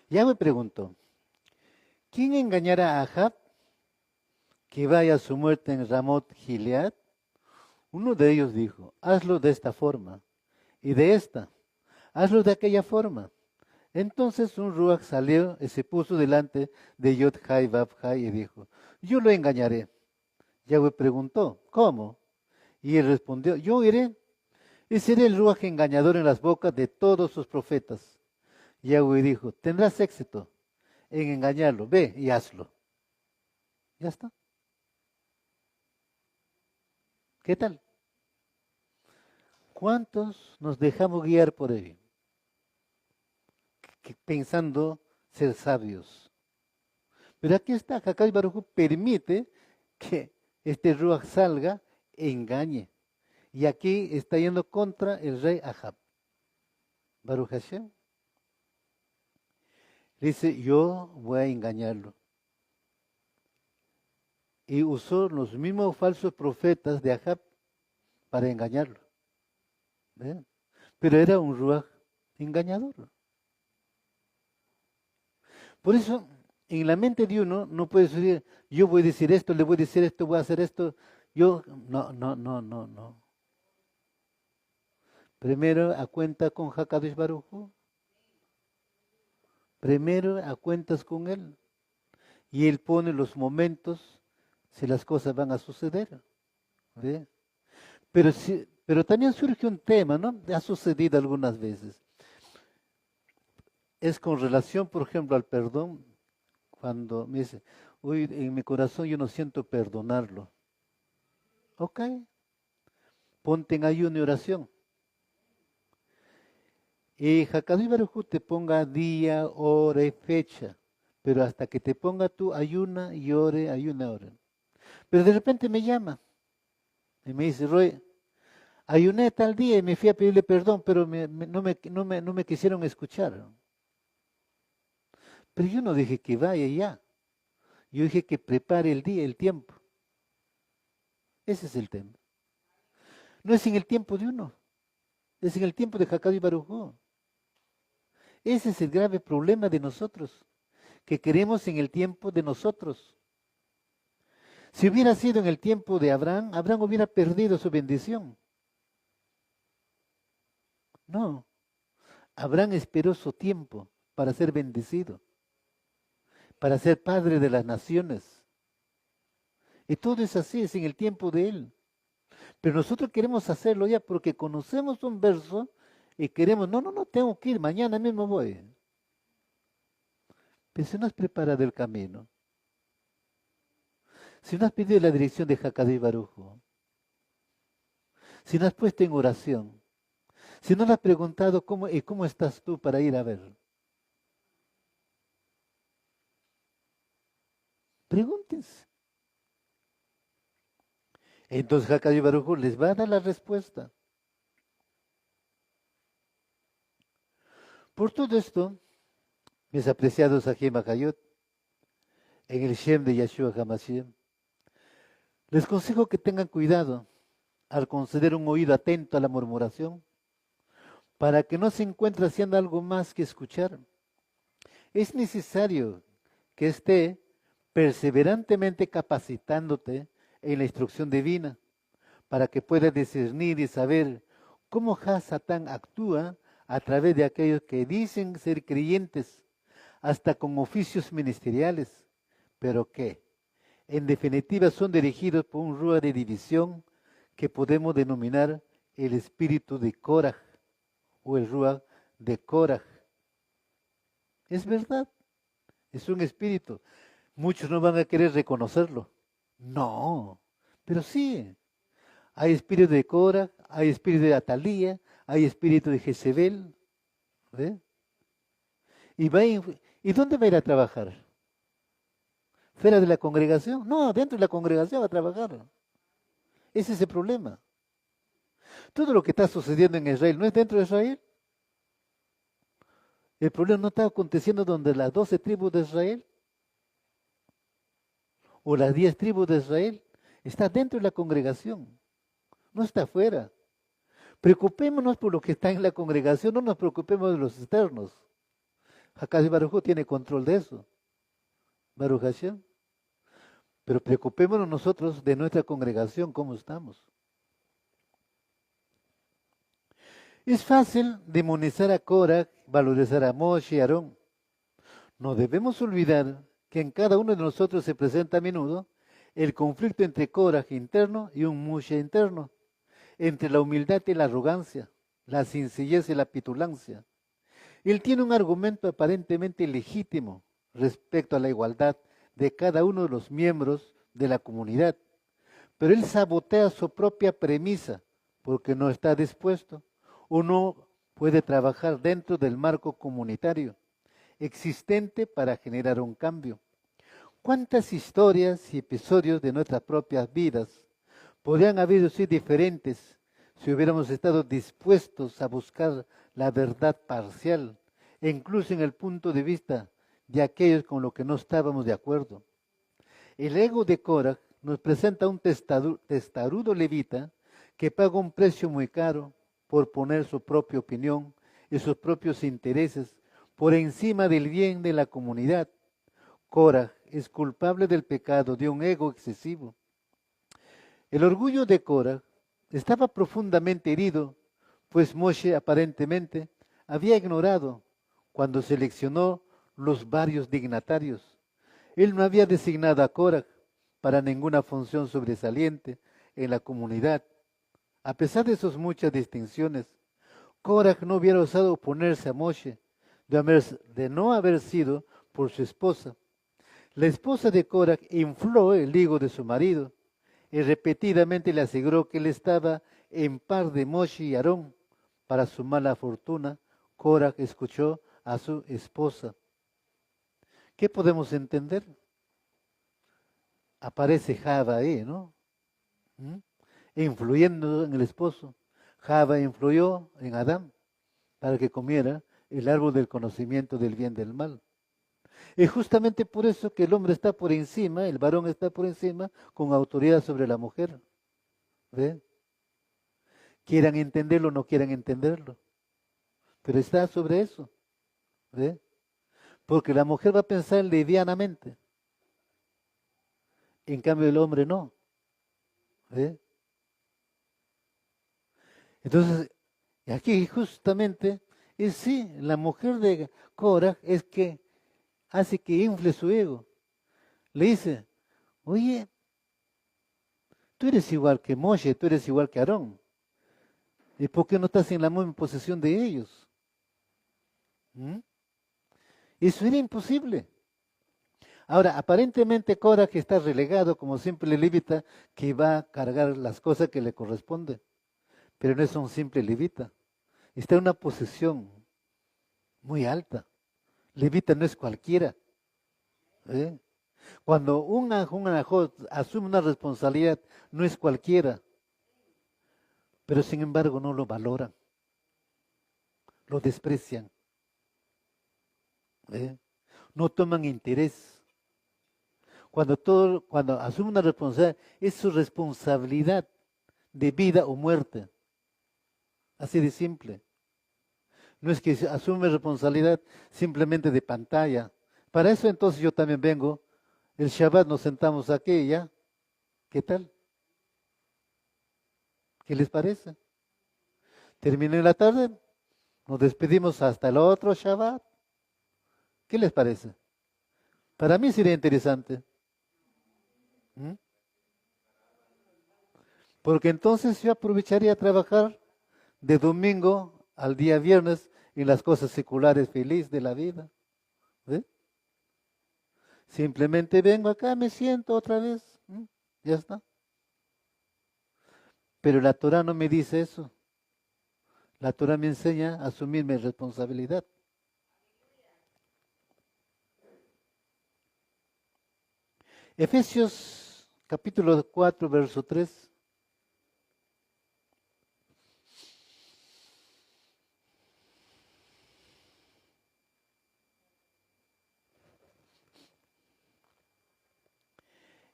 Ya me pregunto, ¿quién engañará a Ahab que vaya a su muerte en Ramot Gilead? Uno de ellos dijo, hazlo de esta forma, y de esta, hazlo de aquella forma. Entonces un ruach salió y se puso delante de Yod-Hai Vav-Hai y dijo, yo lo engañaré. Yahweh preguntó, ¿cómo? Y él respondió, yo iré y seré el ruaj engañador en las bocas de todos sus profetas. Yahweh dijo, tendrás éxito en engañarlo, ve y hazlo. Ya está. ¿Qué tal? ¿Cuántos nos dejamos guiar por él? Pensando ser sabios. Pero aquí está, Hakadosh Baruj Hu permite que este ruach salga e engañe. Y aquí está yendo contra el rey Ahab. Baruch Hashem. Dice, yo voy a engañarlo. Y usó los mismos falsos profetas de Ahab para engañarlo. ¿Ven? Pero era un ruach engañador. Por eso, en la mente de uno no puede decir, yo voy a decir esto, le voy a decir esto, voy a hacer esto. No. Primero a cuenta con Hakadosh Baruj Hu. Primero a cuentas con él. Y él pone los momentos si las cosas van a suceder. ¿Ve? Pero también surge un tema, ¿no? Ha sucedido algunas veces. Es con relación, por ejemplo, al perdón. Cuando me dice, uy, en mi corazón yo no siento perdonarlo. Ok. Ponte en ayuno y oración. Y Hakadosh Baruj Hu te ponga día, hora y fecha. Pero hasta que te ponga tú ayuna y ore, ayuna, ore. Pero de repente me llama y me dice, Roy, ayuné tal día y me fui a pedirle perdón, pero no me quisieron escuchar. Pero yo no dije que vaya ya. Yo dije que prepare el día, el tiempo. Ese es el tema. No es en el tiempo de uno, es en el tiempo de Hakadosh Baruj Hu. Ese es el grave problema de nosotros, que queremos en el tiempo de nosotros. Si hubiera sido en el tiempo de Abraham, Abraham hubiera perdido su bendición. No, Abraham esperó su tiempo para ser bendecido, para ser padre de las naciones. Y todo es así, es en el tiempo de él. Pero nosotros queremos hacerlo ya porque conocemos un verso y queremos, no, tengo que ir, mañana mismo voy. Pero si no has preparado el camino, si no has pedido la dirección de Hakadosh Baruj Hu, si no has puesto en oración, si no le has preguntado cómo estás tú para ir a ver. Pregúntense. Entonces Hakadosh Baruj Hu les va a dar la respuesta. Por todo esto, mis apreciados Ajim Ajayot, en el Shem de Yeshua HaMashiach, les consejo que tengan cuidado al conceder un oído atento a la murmuración, para que no se encuentre haciendo algo más que escuchar. Es necesario que esté perseverantemente capacitándote en la instrucción divina, para que puedas discernir y saber cómo Satán actúa a través de aquellos que dicen ser creyentes, hasta con oficios ministeriales, pero que en definitiva son dirigidos por un Ruach de división que podemos denominar el espíritu de Korah o el Ruach de Korah. Es verdad, es un espíritu. Muchos no van a querer reconocerlo. No, pero sí. Hay espíritu de Korah, hay espíritu de Atalía, hay espíritu de Jezebel. ¿Ve? ¿Y dónde va a ir a trabajar? ¿Fuera de la congregación? No, dentro de la congregación va a trabajar. Ese es el problema. Todo lo que está sucediendo en Israel, ¿no es dentro de Israel? El problema no está aconteciendo donde las 12 tribus de Israel o las 10 tribus de Israel. Está dentro de la congregación, no está afuera. Preocupémonos por lo que está en la congregación, no nos preocupemos de los externos. Hakadosh Baruj Hu tiene control de eso. Baruch Hashem. Pero preocupémonos nosotros de nuestra congregación, cómo estamos. Es fácil demonizar a Korah, valorizar a Moshe y Aarón. No debemos olvidar que en cada uno de nosotros se presenta a menudo el conflicto entre Korah interno y un Moshe interno, entre la humildad y la arrogancia, la sencillez y la petulancia. Él tiene un argumento aparentemente legítimo respecto a la igualdad de cada uno de los miembros de la comunidad, pero él sabotea su propia premisa porque no está dispuesto o no puede trabajar dentro del marco comunitario existente para generar un cambio. ¿Cuántas historias y episodios de nuestras propias vidas podrían haber sido diferentes si hubiéramos estado dispuestos a buscar la verdad parcial, e incluso en el punto de vista de aquellos con los que no estábamos de acuerdo? El ego de Korah nos presenta un testarudo levita que paga un precio muy caro por poner su propia opinión y sus propios intereses por encima del bien de la comunidad. Korah es culpable del pecado de un ego excesivo. El orgullo de Korah estaba profundamente herido, pues Moshe aparentemente había ignorado cuando seleccionó los varios dignatarios. Él no había designado a Korah para ninguna función sobresaliente en la comunidad. A pesar de sus muchas distinciones, Korah no hubiera osado oponerse a Moshe de no haber sido por su esposa. La esposa de Korah infló el higo de su marido y repetidamente le aseguró que él estaba en par de Moshe y Aarón. Para su mala fortuna, Korah escuchó a su esposa. ¿Qué podemos entender? Aparece Java ahí, ¿no? Influyendo en el esposo. Java influyó en Adán para que comiera el árbol del conocimiento del bien y del mal. Es justamente por eso que el hombre está por encima, el varón está por encima, con autoridad sobre la mujer. ¿Ve? Quieran entenderlo o no quieran entenderlo. Pero está sobre eso. ¿Ve? Porque la mujer va a pensar livianamente. En cambio el hombre no. ¿Ve? Entonces, aquí justamente es sí, la mujer de Korah es que hace que infle su ego. Le dice, oye, tú eres igual que Moshe, tú eres igual que Aarón. ¿Y por qué no estás en la misma posición de ellos? Eso era imposible. Ahora, aparentemente Korah que está relegado como simple levita que va a cargar las cosas que le corresponden. Pero no es un simple levita. Está en una posición muy alta. Levita no es cualquiera. ¿Eh? Cuando un ajot asume una responsabilidad, no es cualquiera. Pero sin embargo no lo valoran. Lo desprecian. No toman interés. Cuando asume una responsabilidad, es su responsabilidad de vida o muerte. Así de simple. No es que asume responsabilidad simplemente de pantalla. Para eso entonces yo también vengo. El Shabbat nos sentamos aquí ya. ¿Qué tal? ¿Qué les parece? Termina la tarde, nos despedimos hasta el otro Shabbat. ¿Qué les parece? Para mí sería interesante. ¿Mm? Porque entonces yo aprovecharía a trabajar de domingo al día viernes en las cosas seculares feliz de la vida. ¿Ve? Simplemente vengo acá, me siento otra vez. Ya está. Pero la Torah no me dice eso. La Torah me enseña a asumir mi responsabilidad. Efesios capítulo 4, verso 3.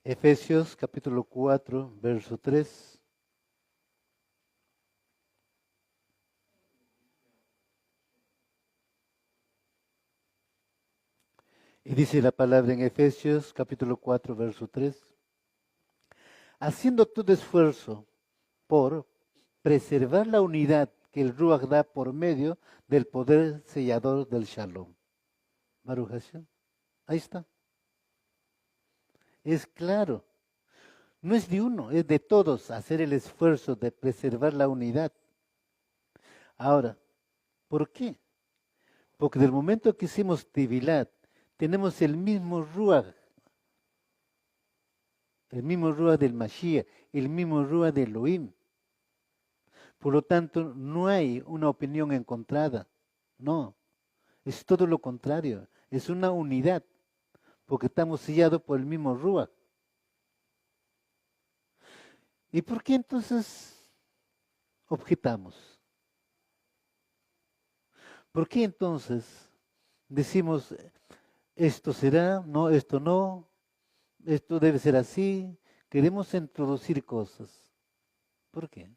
Efesios capítulo 4, verso 3. Y dice la palabra en Efesios capítulo 4, verso 3. Haciendo todo esfuerzo por preservar la unidad que el Ruach da por medio del poder sellador del Shalom. Baruch Hashem. Ahí está. Es claro. No es de uno, es de todos hacer el esfuerzo de preservar la unidad. Ahora, ¿por qué? Porque del momento que hicimos Tibilat, tenemos el mismo Ruach del Mashiach, el mismo Ruach de Elohim. Por lo tanto, no hay una opinión encontrada, no, es todo lo contrario, es una unidad, porque estamos sellados por el mismo Ruach. ¿Y por qué entonces objetamos? ¿Por qué entonces decimos, esto será, no, esto debe ser así? Queremos introducir cosas. ¿Por qué?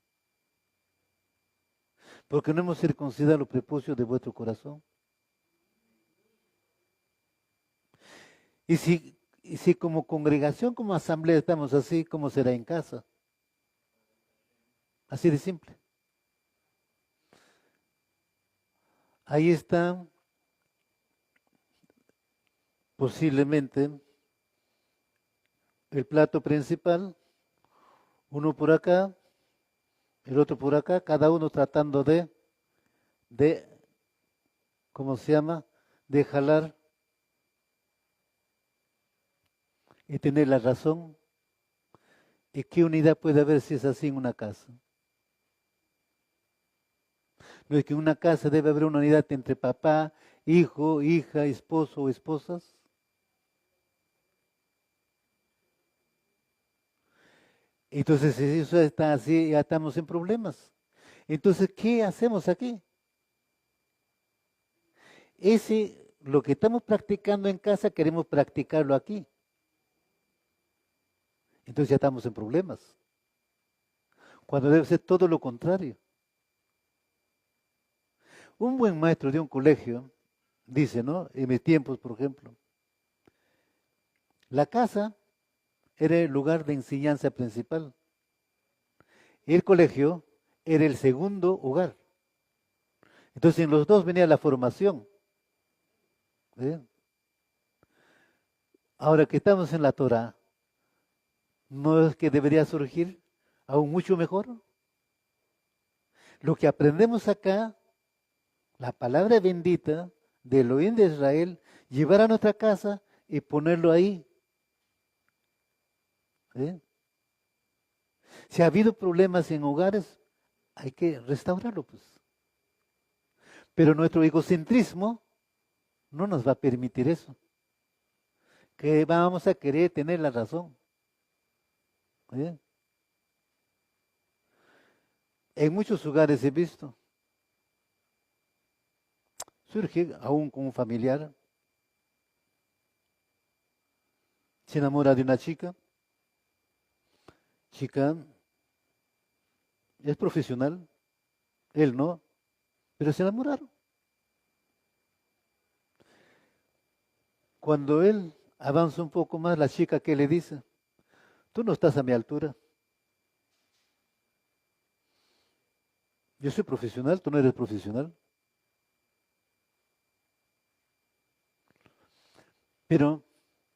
Porque no hemos circuncidado los prepucios de vuestro corazón. Y si como congregación, como asamblea estamos así, ¿cómo será en casa? Así de simple. Ahí está posiblemente el plato principal, uno por acá, el otro por acá, cada uno tratando de, ¿cómo se llama? De jalar y tener la razón. ¿Y qué unidad puede haber si es así en una casa? No es que en una casa debe haber una unidad entre papá, hijo, hija, esposo o esposas. Entonces, si eso está así, ya estamos en problemas. Entonces, ¿qué hacemos aquí? Lo que estamos practicando en casa, queremos practicarlo aquí. Entonces ya estamos en problemas. Cuando debe ser todo lo contrario. Un buen maestro de un colegio dice, ¿no? En mis tiempos, por ejemplo, la casa era el lugar de enseñanza principal. Y el colegio era el segundo hogar. Entonces en los dos venía la formación. ¿Eh? Ahora que estamos en la Torah, ¿no es que debería surgir aún mucho mejor? Lo que aprendemos acá, la palabra bendita de Elohim de Israel, llevar a nuestra casa y ponerlo ahí. ¿Eh? Si ha habido problemas en hogares, hay que restaurarlo, pues. Pero nuestro egocentrismo no nos va a permitir eso. Que vamos a querer tener la razón. ¿Eh? En muchos lugares he visto, surge aún con un familiar, se enamora de una chica es profesional, él no, pero se enamoraron. Cuando él avanza un poco más, la chica que le dice, tú no estás a mi altura, yo soy profesional, tú no eres profesional. Pero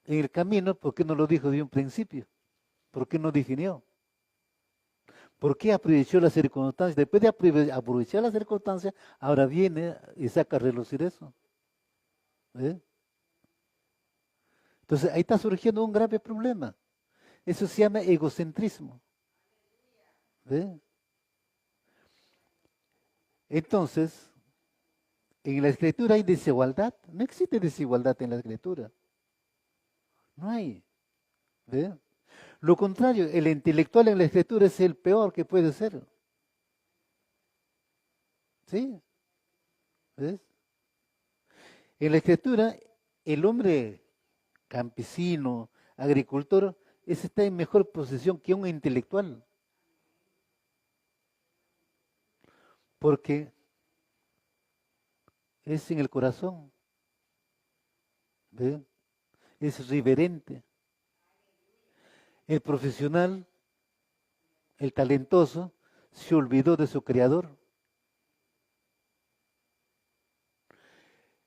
en el camino, ¿por qué no lo dijo de un principio? ¿Por qué no definió? ¿Por qué aprovechó las circunstancias? Después de aprovechar las circunstancias, ahora viene y saca a relucir eso. ¿Eh? Entonces ahí está surgiendo un grave problema. Eso se llama egocentrismo. ¿Eh? Entonces, en la escritura hay desigualdad. No existe desigualdad en la escritura. No hay. ¿Ve? Lo contrario, el intelectual en la escritura es el peor que puede ser. ¿Sí? ¿Ves? En la escritura, el hombre campesino, agricultor, ese está en mejor posición que un intelectual. Porque es en el corazón. ¿Ve? Es reverente. El profesional, el talentoso, se olvidó de su creador.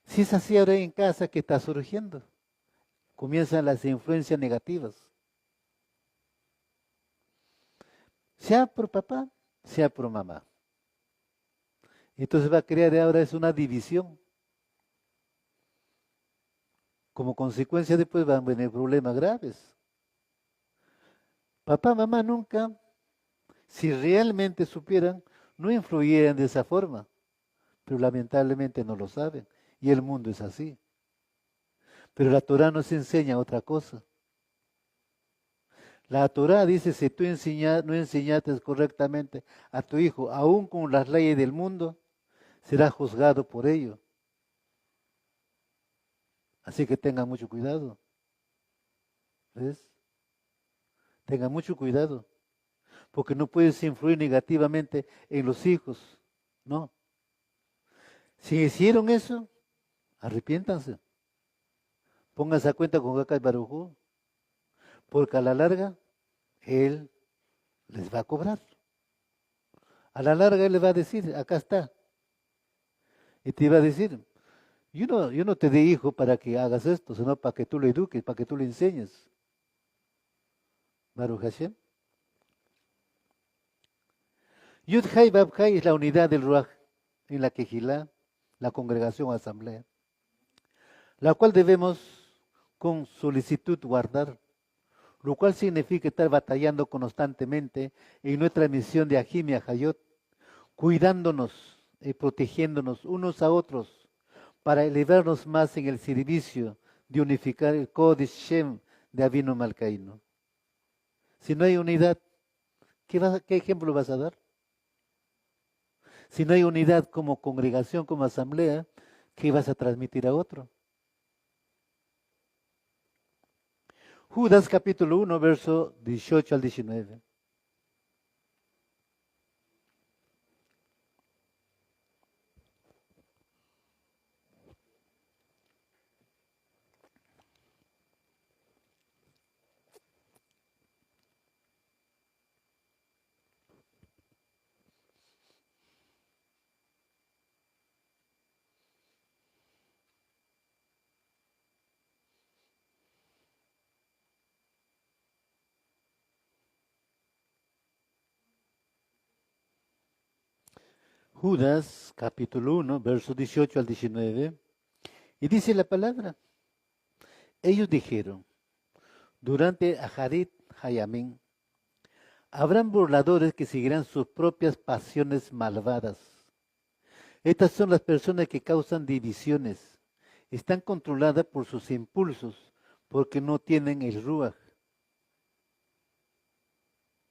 Si es así ahora en casa, ¿qué está surgiendo? Comienzan las influencias negativas. Sea por papá, sea por mamá. Entonces va a crear ahora es una división. Como consecuencia después van a venir problemas graves. Papá, mamá nunca, si realmente supieran, no influyeran de esa forma, pero lamentablemente no lo saben. Y el mundo es así. Pero la Torah nos enseña otra cosa. La Torah dice, si tú no enseñaste correctamente a tu hijo, aún con las leyes del mundo, será juzgado por ello. Así que tengan mucho cuidado. ¿Ves? Tengan mucho cuidado. Porque no puedes influir negativamente en los hijos. No. Si hicieron eso, arrepiéntanse. Pónganse a cuenta con Gacay Barujú. Porque a la larga, él les va a cobrar. A la larga, él les va a decir, acá está. Y te iba a decir, yo no te di hijo para que hagas esto, sino para que tú lo eduques, para que tú lo enseñes. Baruch Hashem. Yud Hai Bab Hai es la unidad del Ruach en la Kejilá, la congregación o asamblea, la cual debemos con solicitud guardar, lo cual significa estar batallando constantemente en nuestra misión de Ajim y Ajayot, cuidándonos y protegiéndonos unos a otros para elevarnos más en el servicio de unificar el Kodesh Shem de Avinu Malcaíno. Si no hay unidad, ¿qué ejemplo vas a dar? Si no hay unidad como congregación, como asamblea, ¿qué vas a transmitir a otro? Judas capítulo 1, verso 18 al 19. Judas capítulo 1, verso 18 al 19. Y dice la palabra, ellos dijeron, durante Aharit Hayamín, habrán burladores que seguirán sus propias pasiones malvadas. Estas son las personas que causan divisiones. Están controladas por sus impulsos porque no tienen el Ruach.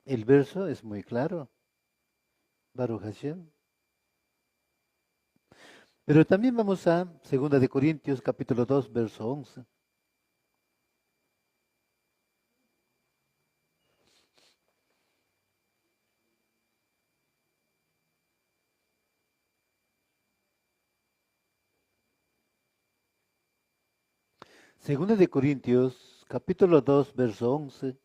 El verso es muy claro. Baruch Hashem. Pero también vamos a 2 de Corintios capítulo 2, verso 11. Segunda de Corintios, capítulo 2, verso 11.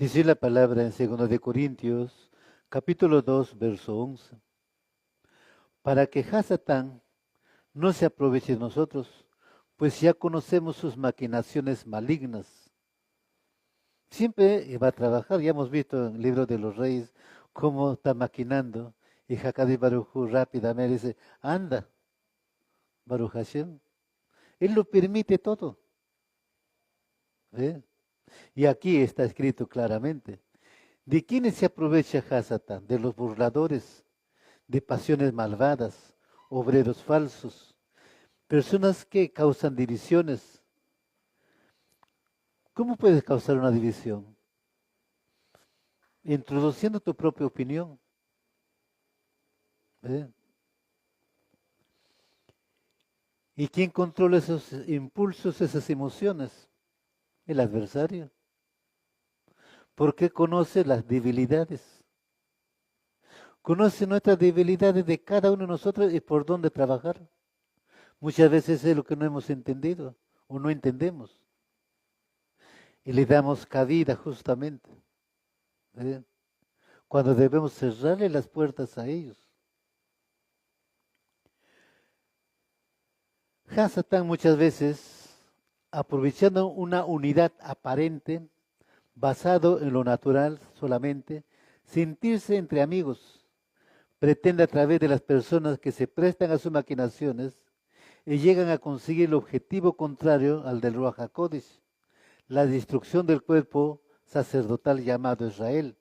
Dice la palabra en 2 de Corintios, capítulo 2, verso 11. Para que Hasatán no se aproveche de nosotros, pues ya conocemos sus maquinaciones malignas. Siempre va a trabajar, ya hemos visto en el libro de los reyes cómo está maquinando, y Hakadi Baruj Hu rápidamente dice, anda, Baruch Hashem. Él lo permite todo. ¿Ve? Y aquí está escrito claramente. ¿De quiénes se aprovecha Hasatán? De los burladores, de pasiones malvadas, obreros falsos, personas que causan divisiones. ¿Cómo puedes causar una división? Introduciendo tu propia opinión. ¿Ve? ¿Y quién controla esos impulsos, esas emociones? El adversario. Porque conoce las debilidades. Conoce nuestras debilidades de cada uno de nosotros y por dónde trabajar. Muchas veces es lo que no hemos entendido o no entendemos. Y le damos cabida justamente. ¿Eh? Cuando debemos cerrarle las puertas a ellos. Hasatán muchas veces, aprovechando una unidad aparente, basado en lo natural solamente, sentirse entre amigos, pretende a través de las personas que se prestan a sus maquinaciones y llegan a conseguir el objetivo contrario al del Ruach HaKodesh, la destrucción del cuerpo sacerdotal llamado Israel.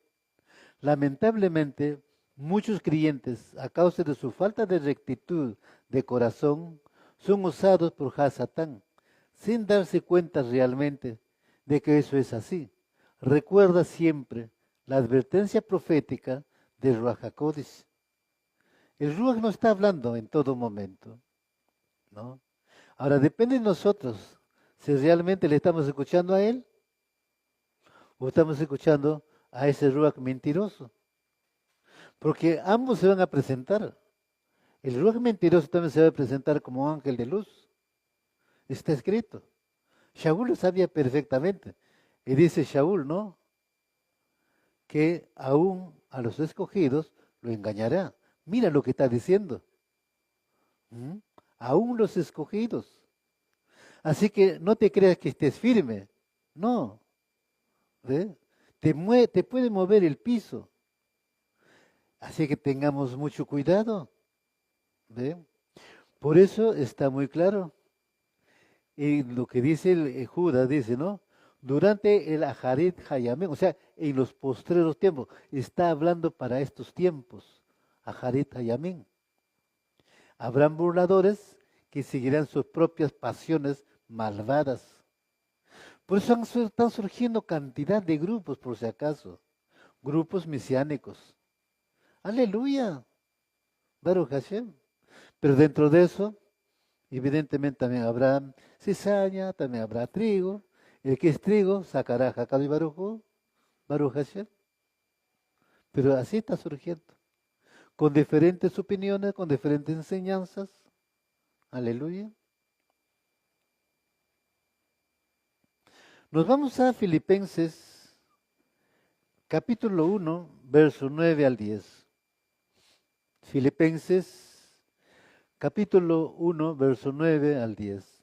Lamentablemente, muchos creyentes, a causa de su falta de rectitud de corazón, son usados por Hasatán, sin darse cuenta realmente de que eso es así. Recuerda siempre la advertencia profética del Ruach HaKodesh. El Ruach no está hablando en todo momento, ¿no? Ahora depende de nosotros si realmente le estamos escuchando a él o estamos escuchando a ese Ruach mentiroso. Porque ambos se van a presentar. El Ruach mentiroso también se va a presentar como ángel de luz. Está escrito. Shaul lo sabía perfectamente. Y dice Shaul, ¿no? Que aún a los escogidos lo engañará. Mira lo que está diciendo. ¿Mm? Aún los escogidos. Así que no te creas que estés firme. No. ¿Ve? Te puede mover el piso. Así que tengamos mucho cuidado. ¿Ve? Por eso está muy claro. Y lo que dice Judas, dice, ¿no? Durante el Aharit Hayamim, o sea, en los postreros tiempos, está hablando para estos tiempos, Aharit Hayamim. Habrán burladores que seguirán sus propias pasiones malvadas. Por eso están surgiendo cantidad de grupos, por si acaso, grupos mesiánicos. Aleluya, Baruch Hashem. Pero dentro de eso, evidentemente también habrá cizaña, también habrá trigo. El que es trigo sacará Hakad y Baruj Hu, Baruch Hashem. Pero así está surgiendo. Con diferentes opiniones, con diferentes enseñanzas. Aleluya. Nos vamos a Filipenses, capítulo 1, verso 9 al 10. Filipenses, capítulo 1, verso 9 al 10.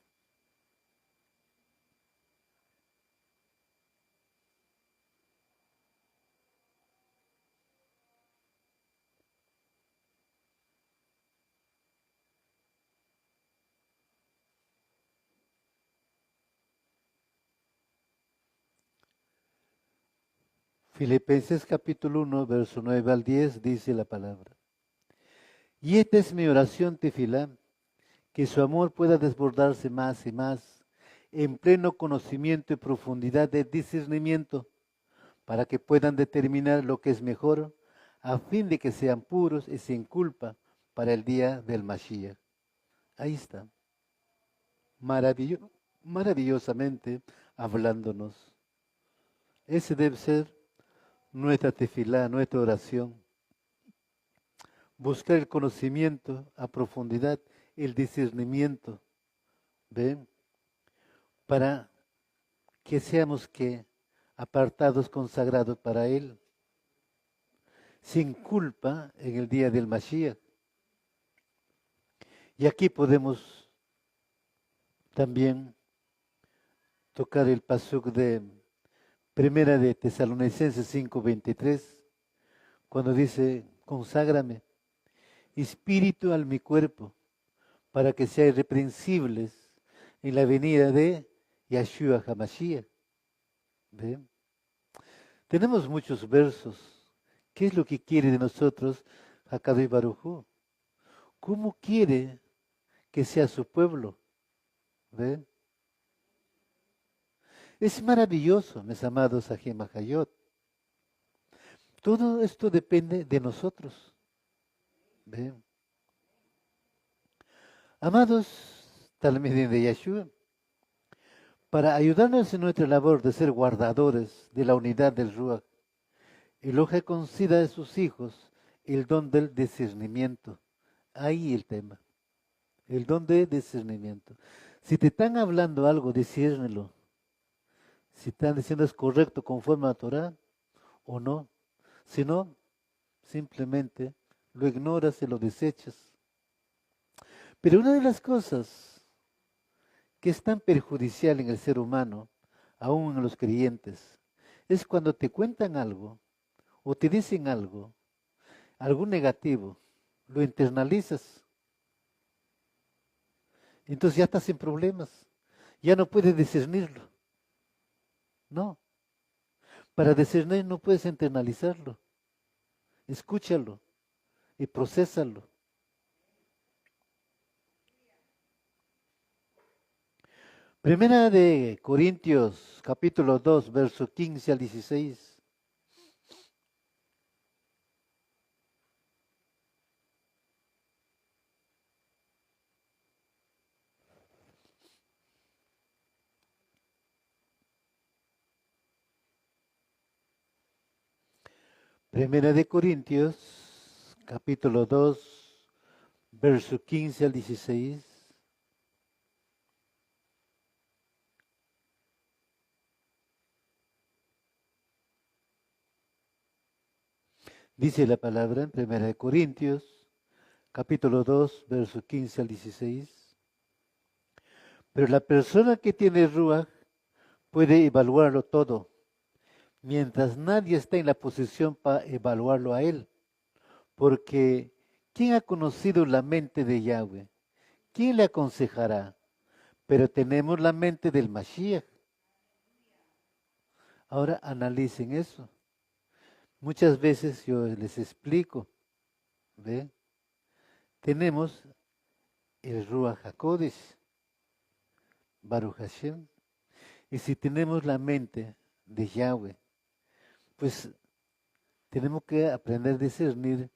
Filipenses capítulo 1, verso 9 al 10 dice la palabra. Y esta es mi oración, tefilá, que su amor pueda desbordarse más y más en pleno conocimiento y profundidad de discernimiento, para que puedan determinar lo que es mejor, a fin de que sean puros y sin culpa para el día del Mashiach. Ahí está, maravillosamente hablándonos. Ese debe ser nuestra tefilá, nuestra oración. Buscar el conocimiento a profundidad, el discernimiento, ¿ven? Para que seamos que apartados, consagrados para Él, sin culpa en el día del Mashiach. Y aquí podemos también tocar el pasuk de Primera de Tesalonicenses 5:23, cuando dice, conságrame, espíritu al mi cuerpo, para que sean irreprensibles en la venida de Yahshua HaMashiach. ¿Ven? Tenemos muchos versos. ¿Qué es lo que quiere de nosotros Hakadosh Baruj Hu? ¿Cómo quiere que sea su pueblo? ¿Ven? Es maravilloso, mis amados Ajem Hayot. Todo esto depende de nosotros. ¿Ven? Amados Talmidim de Yahshua, para ayudarnos en nuestra labor de ser guardadores de la unidad del Ruach, Elohim conceda a sus hijos el don del discernimiento. Ahí el tema, el don de discernimiento. Si te están hablando algo, disciérnelo. Si están diciendo es correcto conforme a la Torah o no. Si no, simplemente lo ignoras y lo desechas. Pero una de las cosas que es tan perjudicial en el ser humano, aún en los creyentes, es cuando te cuentan algo o te dicen algo negativo, lo internalizas. Entonces ya estás en problemas, ya no puedes discernirlo. No, para discernir no puedes internalizarlo. Escúchalo y procésalo. Primera de Corintios, capítulo 2, verso 15 al 16. Primera de Corintios, capítulo 2, verso 15 al 16. Dice la palabra en Primera de Corintios, capítulo 2, verso 15 al 16. Pero la persona que tiene Ruach puede evaluarlo todo, mientras nadie está en la posición para evaluarlo a él. Porque ¿quién ha conocido la mente de Yahweh? ¿Quién le aconsejará? Pero tenemos la mente del Mashiach. Ahora analicen eso. Muchas veces yo les explico, ¿ve? Tenemos el Ruach HaKodesh, Baruch Hashem, y si tenemos la mente de Yahweh, pues tenemos que aprender a discernir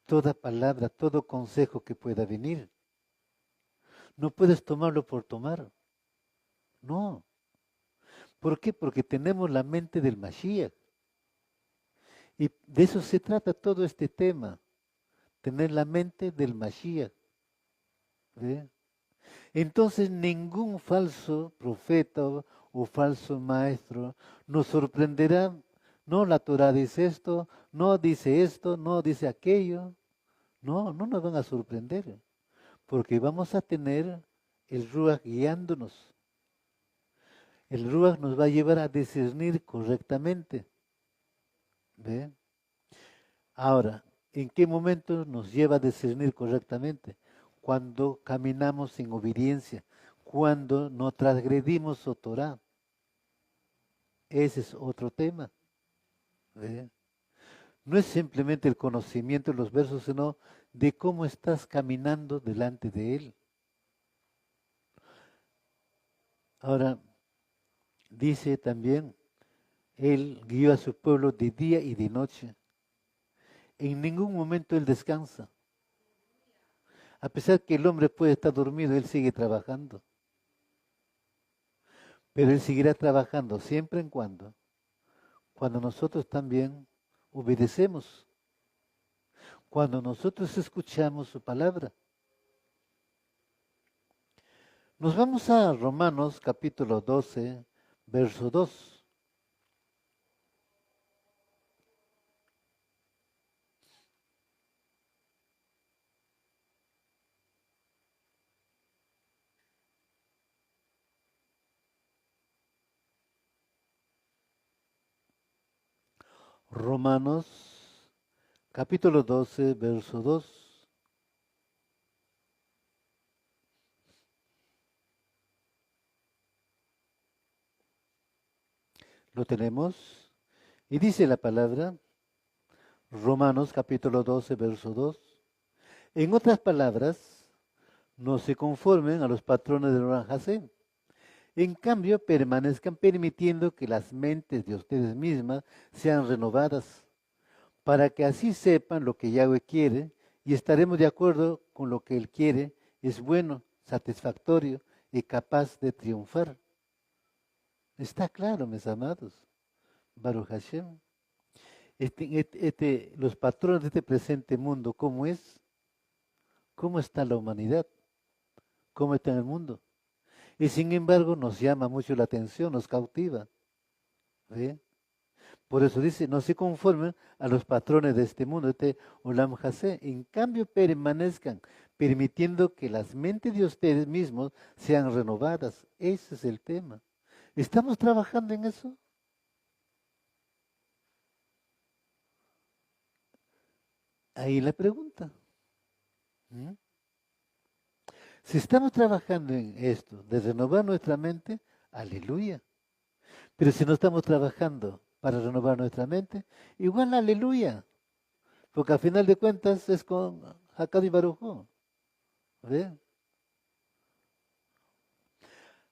toda palabra, todo consejo que pueda venir. No puedes tomarlo por tomar. No. ¿Por qué? Porque tenemos la mente del Mashiach. Y de eso se trata todo este tema. Tener la mente del Mashiach. ¿Ve? Entonces ningún falso profeta o falso maestro nos sorprenderá. No, la Torah dice esto, no dice aquello. No, no nos van a sorprender. Porque vamos a tener el Ruach guiándonos. El Ruach nos va a llevar a discernir correctamente. ¿Ve? Ahora, ¿en qué momento nos lleva a discernir correctamente? Cuando caminamos en obediencia, cuando no transgredimos su Torah. Ese es otro tema. ¿Ve? No es simplemente el conocimiento de los versos, sino de cómo estás caminando delante de Él. Ahora, dice también, Él guió a su pueblo de día y de noche. En ningún momento Él descansa. A pesar que el hombre puede estar dormido, Él sigue trabajando. Pero Él seguirá trabajando siempre en cuando nosotros también obedecemos, cuando nosotros escuchamos su palabra. Nos vamos a Romanos capítulo 12, verso 2. Romanos capítulo 12, verso 2. Lo tenemos. Y dice la palabra, Romanos capítulo 12, verso 2. En otras palabras, no se conformen a los patrones del Orán Hashem. En cambio, permanezcan permitiendo que las mentes de ustedes mismas sean renovadas, para que así sepan lo que Yahweh quiere y estaremos de acuerdo con lo que Él quiere, es bueno, satisfactorio y capaz de triunfar. Está claro, mis amados. Baruch Hashem. Los patrones de este presente mundo, ¿cómo es? ¿Cómo está la humanidad? ¿Cómo está en el mundo? Y sin embargo nos llama mucho la atención, nos cautiva. ¿Ve? Por eso dice, no se conformen a los patrones de este mundo, este Olam Hasé. En cambio, permanezcan, permitiendo que las mentes de ustedes mismos sean renovadas. Ese es el tema. ¿Estamos trabajando en eso? Ahí la pregunta. ¿Mm? Si estamos trabajando en esto, de renovar nuestra mente, aleluya. Pero si no estamos trabajando para renovar nuestra mente, igual aleluya. Porque al final de cuentas es con Hakad y Baruj Hu. ¿Ve?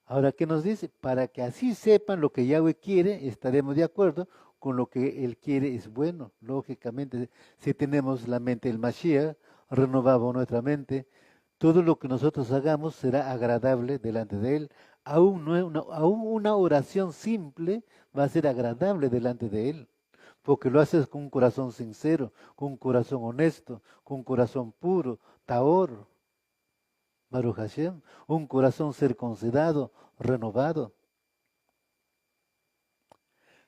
Ahora, ¿qué nos dice? Para que así sepan lo que Yahweh quiere, estaremos de acuerdo con lo que Él quiere es bueno. Lógicamente, si tenemos la mente del Mashiach, renovamos nuestra mente, todo lo que nosotros hagamos será agradable delante de Él. Aún una oración simple va a ser agradable delante de Él, porque lo haces con un corazón sincero, con un corazón honesto, con un corazón puro, tahor. Baruch Hashem, un corazón circuncidado, renovado.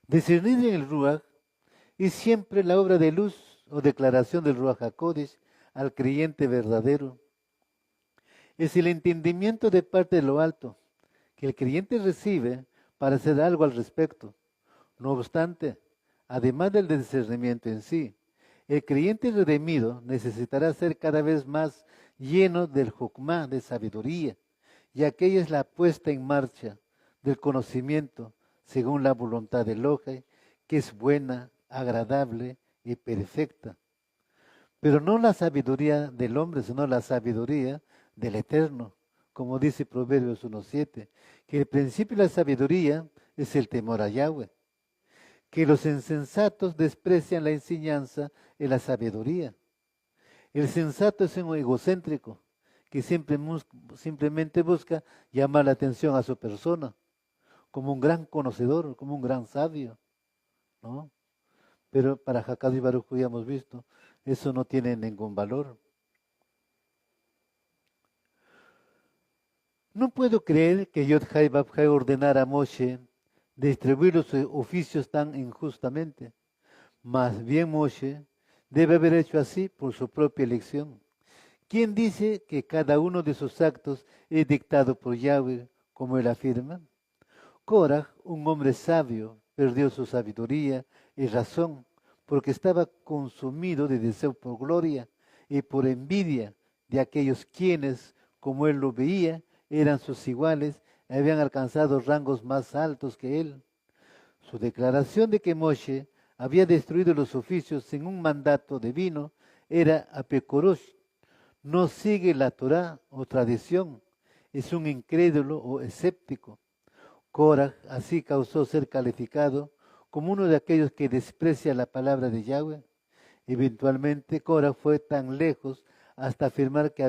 Discernir en el Ruach es siempre la obra de luz o declaración del Ruach HaKodesh al creyente verdadero. Es el entendimiento de parte de lo alto que el creyente recibe para hacer algo al respecto. No obstante, además del discernimiento en sí, el creyente redimido necesitará ser cada vez más lleno del Jokmah, de sabiduría, y aquella es la puesta en marcha del conocimiento según la voluntad del Elohim, que es buena, agradable y perfecta. Pero no la sabiduría del hombre, sino la sabiduría del Eterno, como dice Proverbios 1:7, que el principio de la sabiduría es el temor a Yahweh, que los insensatos desprecian la enseñanza y la sabiduría. El sensato es un egocéntrico que simplemente busca llamar la atención a su persona, como un gran conocedor, como un gran sabio, ¿no? Pero para Hakad y Baruj Hu ya hemos visto, eso no tiene ningún valor. No puedo creer que Yod-Hai Bab-Hai ordenara a Moshe distribuir los oficios tan injustamente. Más bien Moshe debe haber hecho así por su propia elección. ¿Quién dice que cada uno de sus actos es dictado por Yahweh, como él afirma? Korah, un hombre sabio, perdió su sabiduría y razón, porque estaba consumido de deseo por gloria y por envidia de aquellos quienes, como él lo veía, eran sus iguales y habían alcanzado rangos más altos que él. Su declaración de que Moshe había destruido los oficios sin un mandato divino era apekorosh, no sigue la Torá o tradición, es un incrédulo o escéptico. Korah así causó ser calificado como uno de aquellos que desprecia la palabra de Yahweh. Eventualmente Korah fue tan lejos hasta afirmar que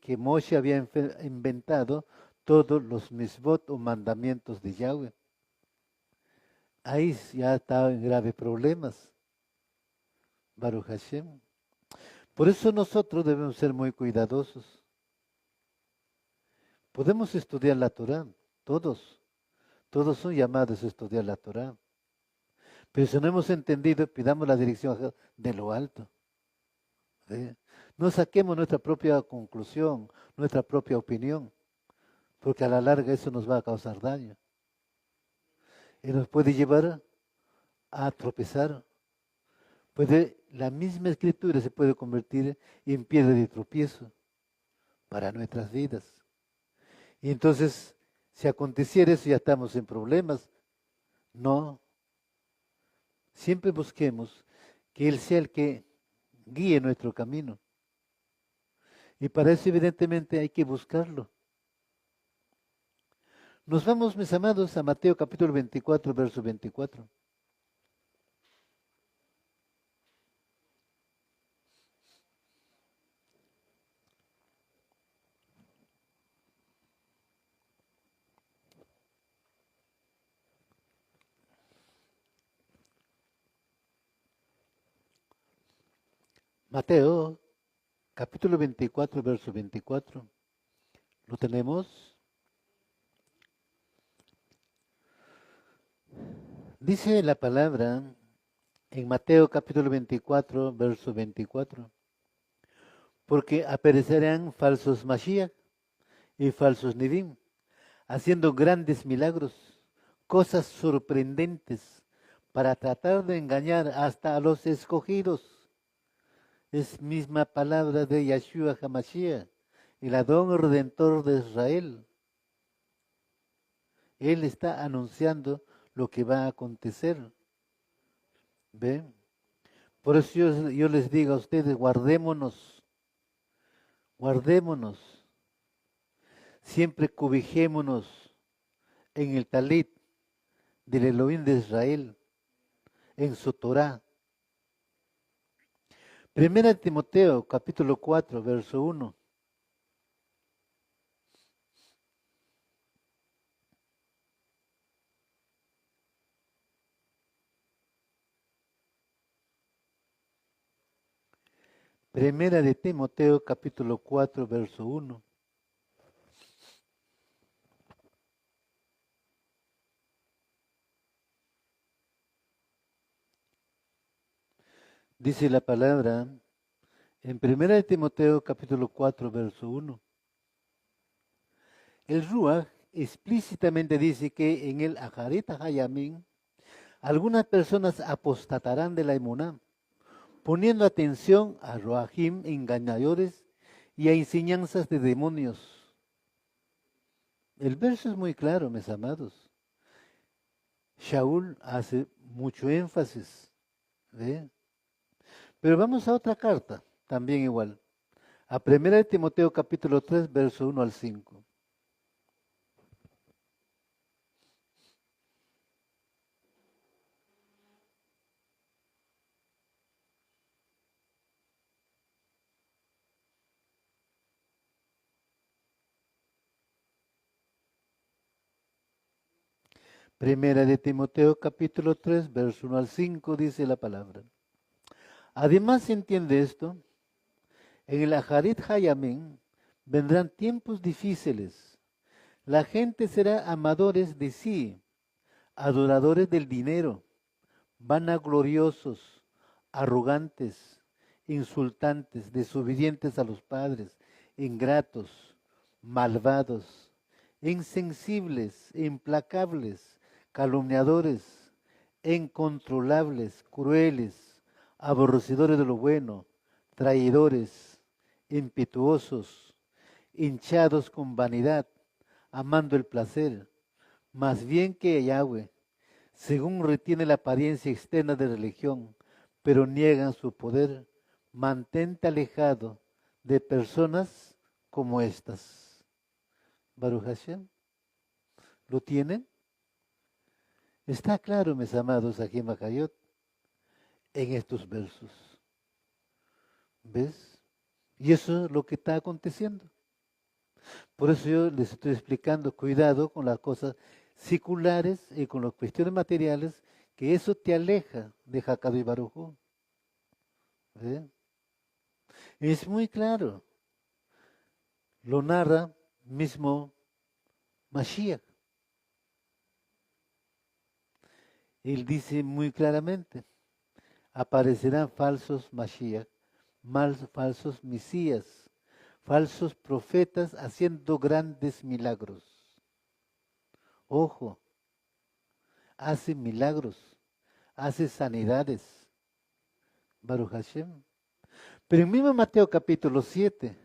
que Moshe había inventado todos los misbot o mandamientos de Yahweh. Ahí ya estaba en graves problemas. Baruch Hashem. Por eso nosotros debemos ser muy cuidadosos. Podemos estudiar la Torá, todos son llamados a estudiar la Torá. Pero si no hemos entendido, pidamos la dirección de lo alto. ¿Sí? No saquemos nuestra propia conclusión, nuestra propia opinión, porque a la larga eso nos va a causar daño. Y nos puede llevar a tropezar. La misma escritura se puede convertir en piedra de tropiezo para nuestras vidas. Y entonces, si aconteciera eso, ya estamos en problemas. No, siempre busquemos que Él sea el que guíe nuestro camino. Y para eso, evidentemente, hay que buscarlo. Nos vamos, mis amados, a Mateo capítulo 24, verso 24. Mateo capítulo 24, verso 24. ¿Lo tenemos? Dice la palabra en Mateo capítulo 24, verso 24. Porque aparecerán falsos Mashiach y falsos Neviim, haciendo grandes milagros, cosas sorprendentes, para tratar de engañar hasta a los escogidos. Es misma palabra de Yeshua HaMashiach, el Adón Redentor de Israel. Él está anunciando lo que va a acontecer. ¿Ven? Por eso yo les digo a ustedes, guardémonos, siempre cobijémonos en el talit del Elohim de Israel, en su Torah. Primera Timoteo, capítulo 4, verso 1. Primera de Timoteo, capítulo 4, verso 1. Dice la palabra en Primera de Timoteo, capítulo 4, verso 1. El Ruach explícitamente dice que en el Aharit Hayamim algunas personas apostatarán de la emuná, poniendo atención a Ruachim engañadores y a enseñanzas de demonios. El verso es muy claro, mis amados. Shaul hace mucho énfasis. ¿Ve? Pero vamos a otra carta, también igual. A 1 Timoteo capítulo 3, verso 1 al 5. Primera de Timoteo capítulo 3, verso 1 al 5 dice la palabra. Además se entiende esto, en el Aharit Hayamim vendrán tiempos difíciles. La gente será amadores de sí, adoradores del dinero, vanagloriosos, arrogantes, insultantes, desobedientes a los padres, ingratos, malvados, insensibles, implacables, calumniadores, incontrolables, crueles, aborrecedores de lo bueno, traidores, impetuosos, hinchados con vanidad, amando el placer, más bien que Yahweh, según retiene la apariencia externa de religión, pero niegan su poder. Mantente alejado de personas como estas. Baruch Hashem, ¿lo tienen? Está claro, mis amados, aquí en Macayot, en estos versos. ¿Ves? Y eso es lo que está aconteciendo. Por eso yo les estoy explicando, cuidado con las cosas seculares y con las cuestiones materiales, que eso te aleja de Hakado y Baruj Hu. ¿Ve? Es muy claro. Lo narra mismo Mashiach. Él dice muy claramente, aparecerán falsos Mashiach, falsos Mesías, falsos profetas haciendo grandes milagros. Ojo, hacen milagros, hace sanidades. Baruch Hashem. Pero en mismo Mateo capítulo 7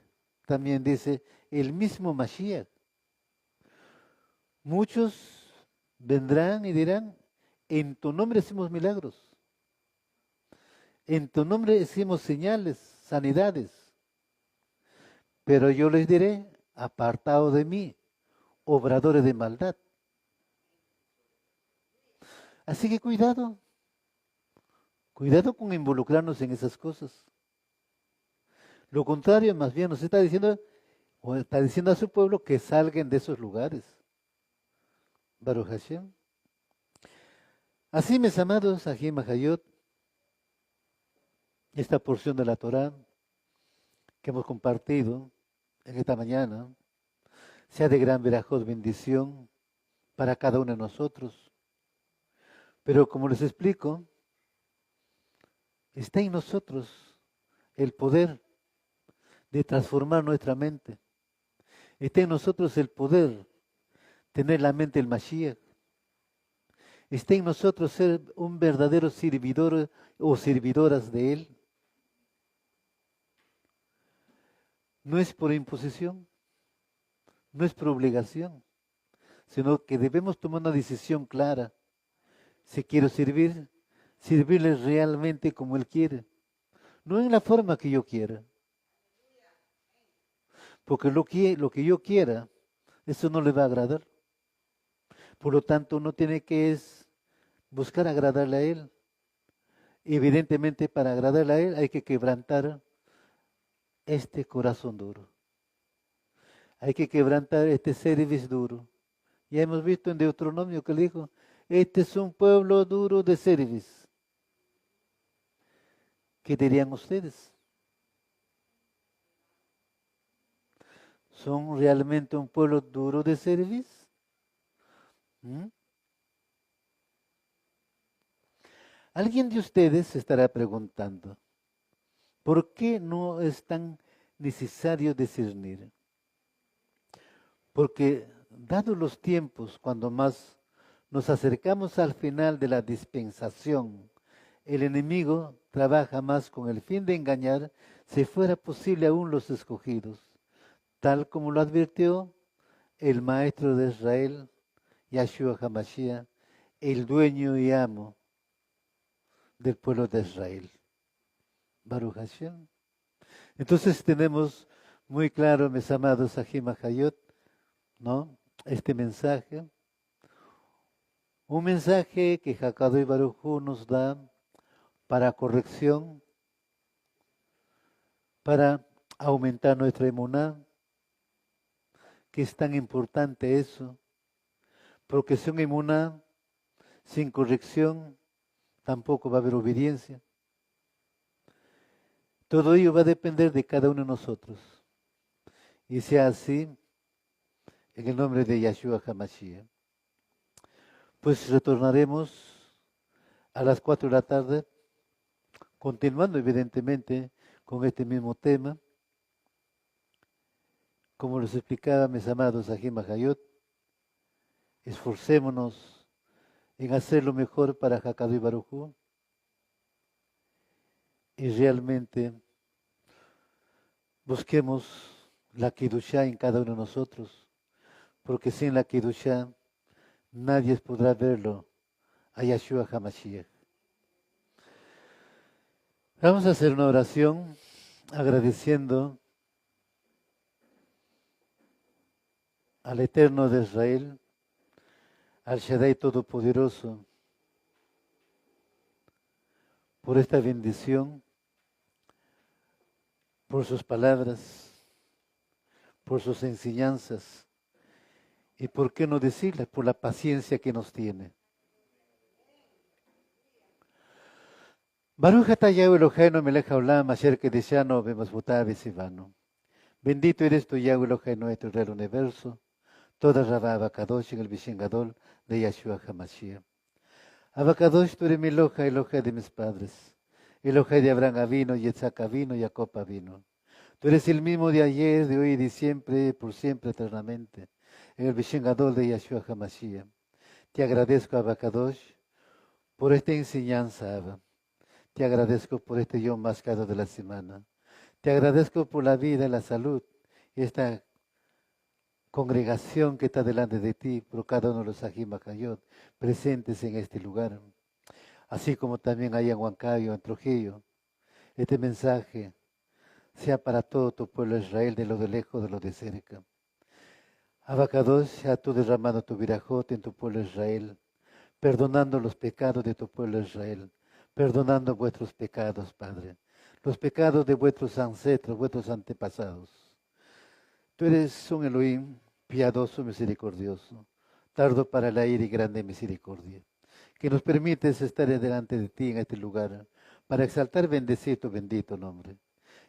también dice el mismo Mashiach. Muchos vendrán y dirán, en tu nombre hacemos milagros. En tu nombre hicimos señales, sanidades. Pero yo les diré, apartados de mí, obradores de maldad. Así que cuidado con involucrarnos en esas cosas. Lo contrario, más bien nos está diciendo, o está diciendo a su pueblo que salgan de esos lugares. Baruch Hashem. Así, mis amados, aquí en Mahayot, esta porción de la Torah que hemos compartido en esta mañana, sea de gran verajot, bendición para cada uno de nosotros. Pero como les explico, está en nosotros el poder de transformar nuestra mente. Está en nosotros el poder tener la mente del Mashiach. Está en nosotros ser un verdadero servidor o servidoras de Él. No es por imposición, no es por obligación, sino que debemos tomar una decisión clara. Si quiero servir, servirle realmente como Él quiere, no en la forma que yo quiera. Porque lo que yo quiera, eso no le va a agradar. Por lo tanto, uno tiene que buscar agradarle a Él. Evidentemente, para agradarle a Él hay que quebrantar este corazón duro. Hay que quebrantar este cerviz duro. Ya hemos visto en Deuteronomio que le dijo, este es un pueblo duro de cerviz. ¿Qué dirían ustedes? ¿Son realmente un pueblo duro de cerviz? Alguien de ustedes se estará preguntando, ¿por qué no es tan necesario discernir? Porque dados los tiempos, cuando más nos acercamos al final de la dispensación, el enemigo trabaja más con el fin de engañar, si fuera posible aún los escogidos, tal como lo advirtió el maestro de Israel, Yahshua HaMashiach, el dueño y amo del pueblo de Israel. Baruch Hashem. Entonces tenemos muy claro, mis amados Ajim Hayot, ¿no? Este mensaje. Un mensaje que Hakadosh Baruj Hu nos da para corrección, para aumentar nuestra emuná, que es tan importante eso, porque sin emuná, sin corrección, tampoco va a haber obediencia. Todo ello va a depender de cada uno de nosotros. Y sea así, en el nombre de Yahshua HaMashiach. Pues retornaremos a las 4 de la tarde, continuando evidentemente con este mismo tema. Como les explicaba, mis amados Ajim Hayot, esforcémonos en hacer lo mejor para Hakadosh Baruj Hu y realmente busquemos la Kedushá en cada uno de nosotros, porque sin la Kedushá nadie podrá verlo a Yahshua HaMashiach. Vamos a hacer una oración agradeciendo al Eterno de Israel, al Shaddai Todopoderoso, por esta bendición, por sus palabras, por sus enseñanzas y, por qué no decirles, por la paciencia que nos tiene. Baruch atah Yahweh Eloheinu melech haolam asher kedeshanu b'mazvotav v'tzivanu. Bendito eres tú, Yahweh Eloheinu, nuestro Rey del universo, toda Rabá Abacadosh en el Bishen Gadol de Yahshua HaMashiach. Abacadosh, tú eres mi Eloja, Eloja de mis padres, Eloja de Abraham Avino, Yitzhak Avino, Jacob Avino. Tú eres el mismo de ayer, de hoy y de siempre, por siempre, eternamente, en el Bishen Gadol de Yahshua HaMashiach. Te agradezco, Abacadosh, por esta enseñanza, Abba. Te agradezco por este Yom Mascado de la semana. Te agradezco por la vida y la salud, esta congregación que está delante de ti, por cada uno de los Sahim Hayot presentes en este lugar, así como también hay en Huancayo, en Trujillo. Este mensaje sea para todo tu pueblo Israel, de lo de lejos, de lo de cerca. Abacados, sea tú derramando tu virajot en tu pueblo Israel, perdonando los pecados de tu pueblo Israel, perdonando vuestros pecados, Padre, los pecados de vuestros ancestros, vuestros antepasados. Tú eres un Elohim piadoso, misericordioso, tardo para la ira y grande misericordia, que nos permites estar delante de ti en este lugar, para exaltar y bendecir tu bendito nombre.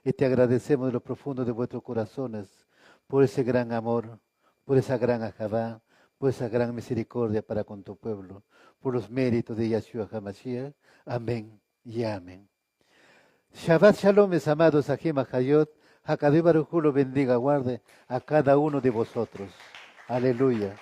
Y te agradecemos de lo profundo de vuestros corazones, por ese gran amor, por esa gran ajabá, por esa gran misericordia para con tu pueblo, por los méritos de Yahshua HaMashiach. Amén y amén. Shabbat Shalom, mis amados Ajim Hayot. Hakadé Baruj Hu lo bendiga, guarde a cada uno de vosotros. Aleluya.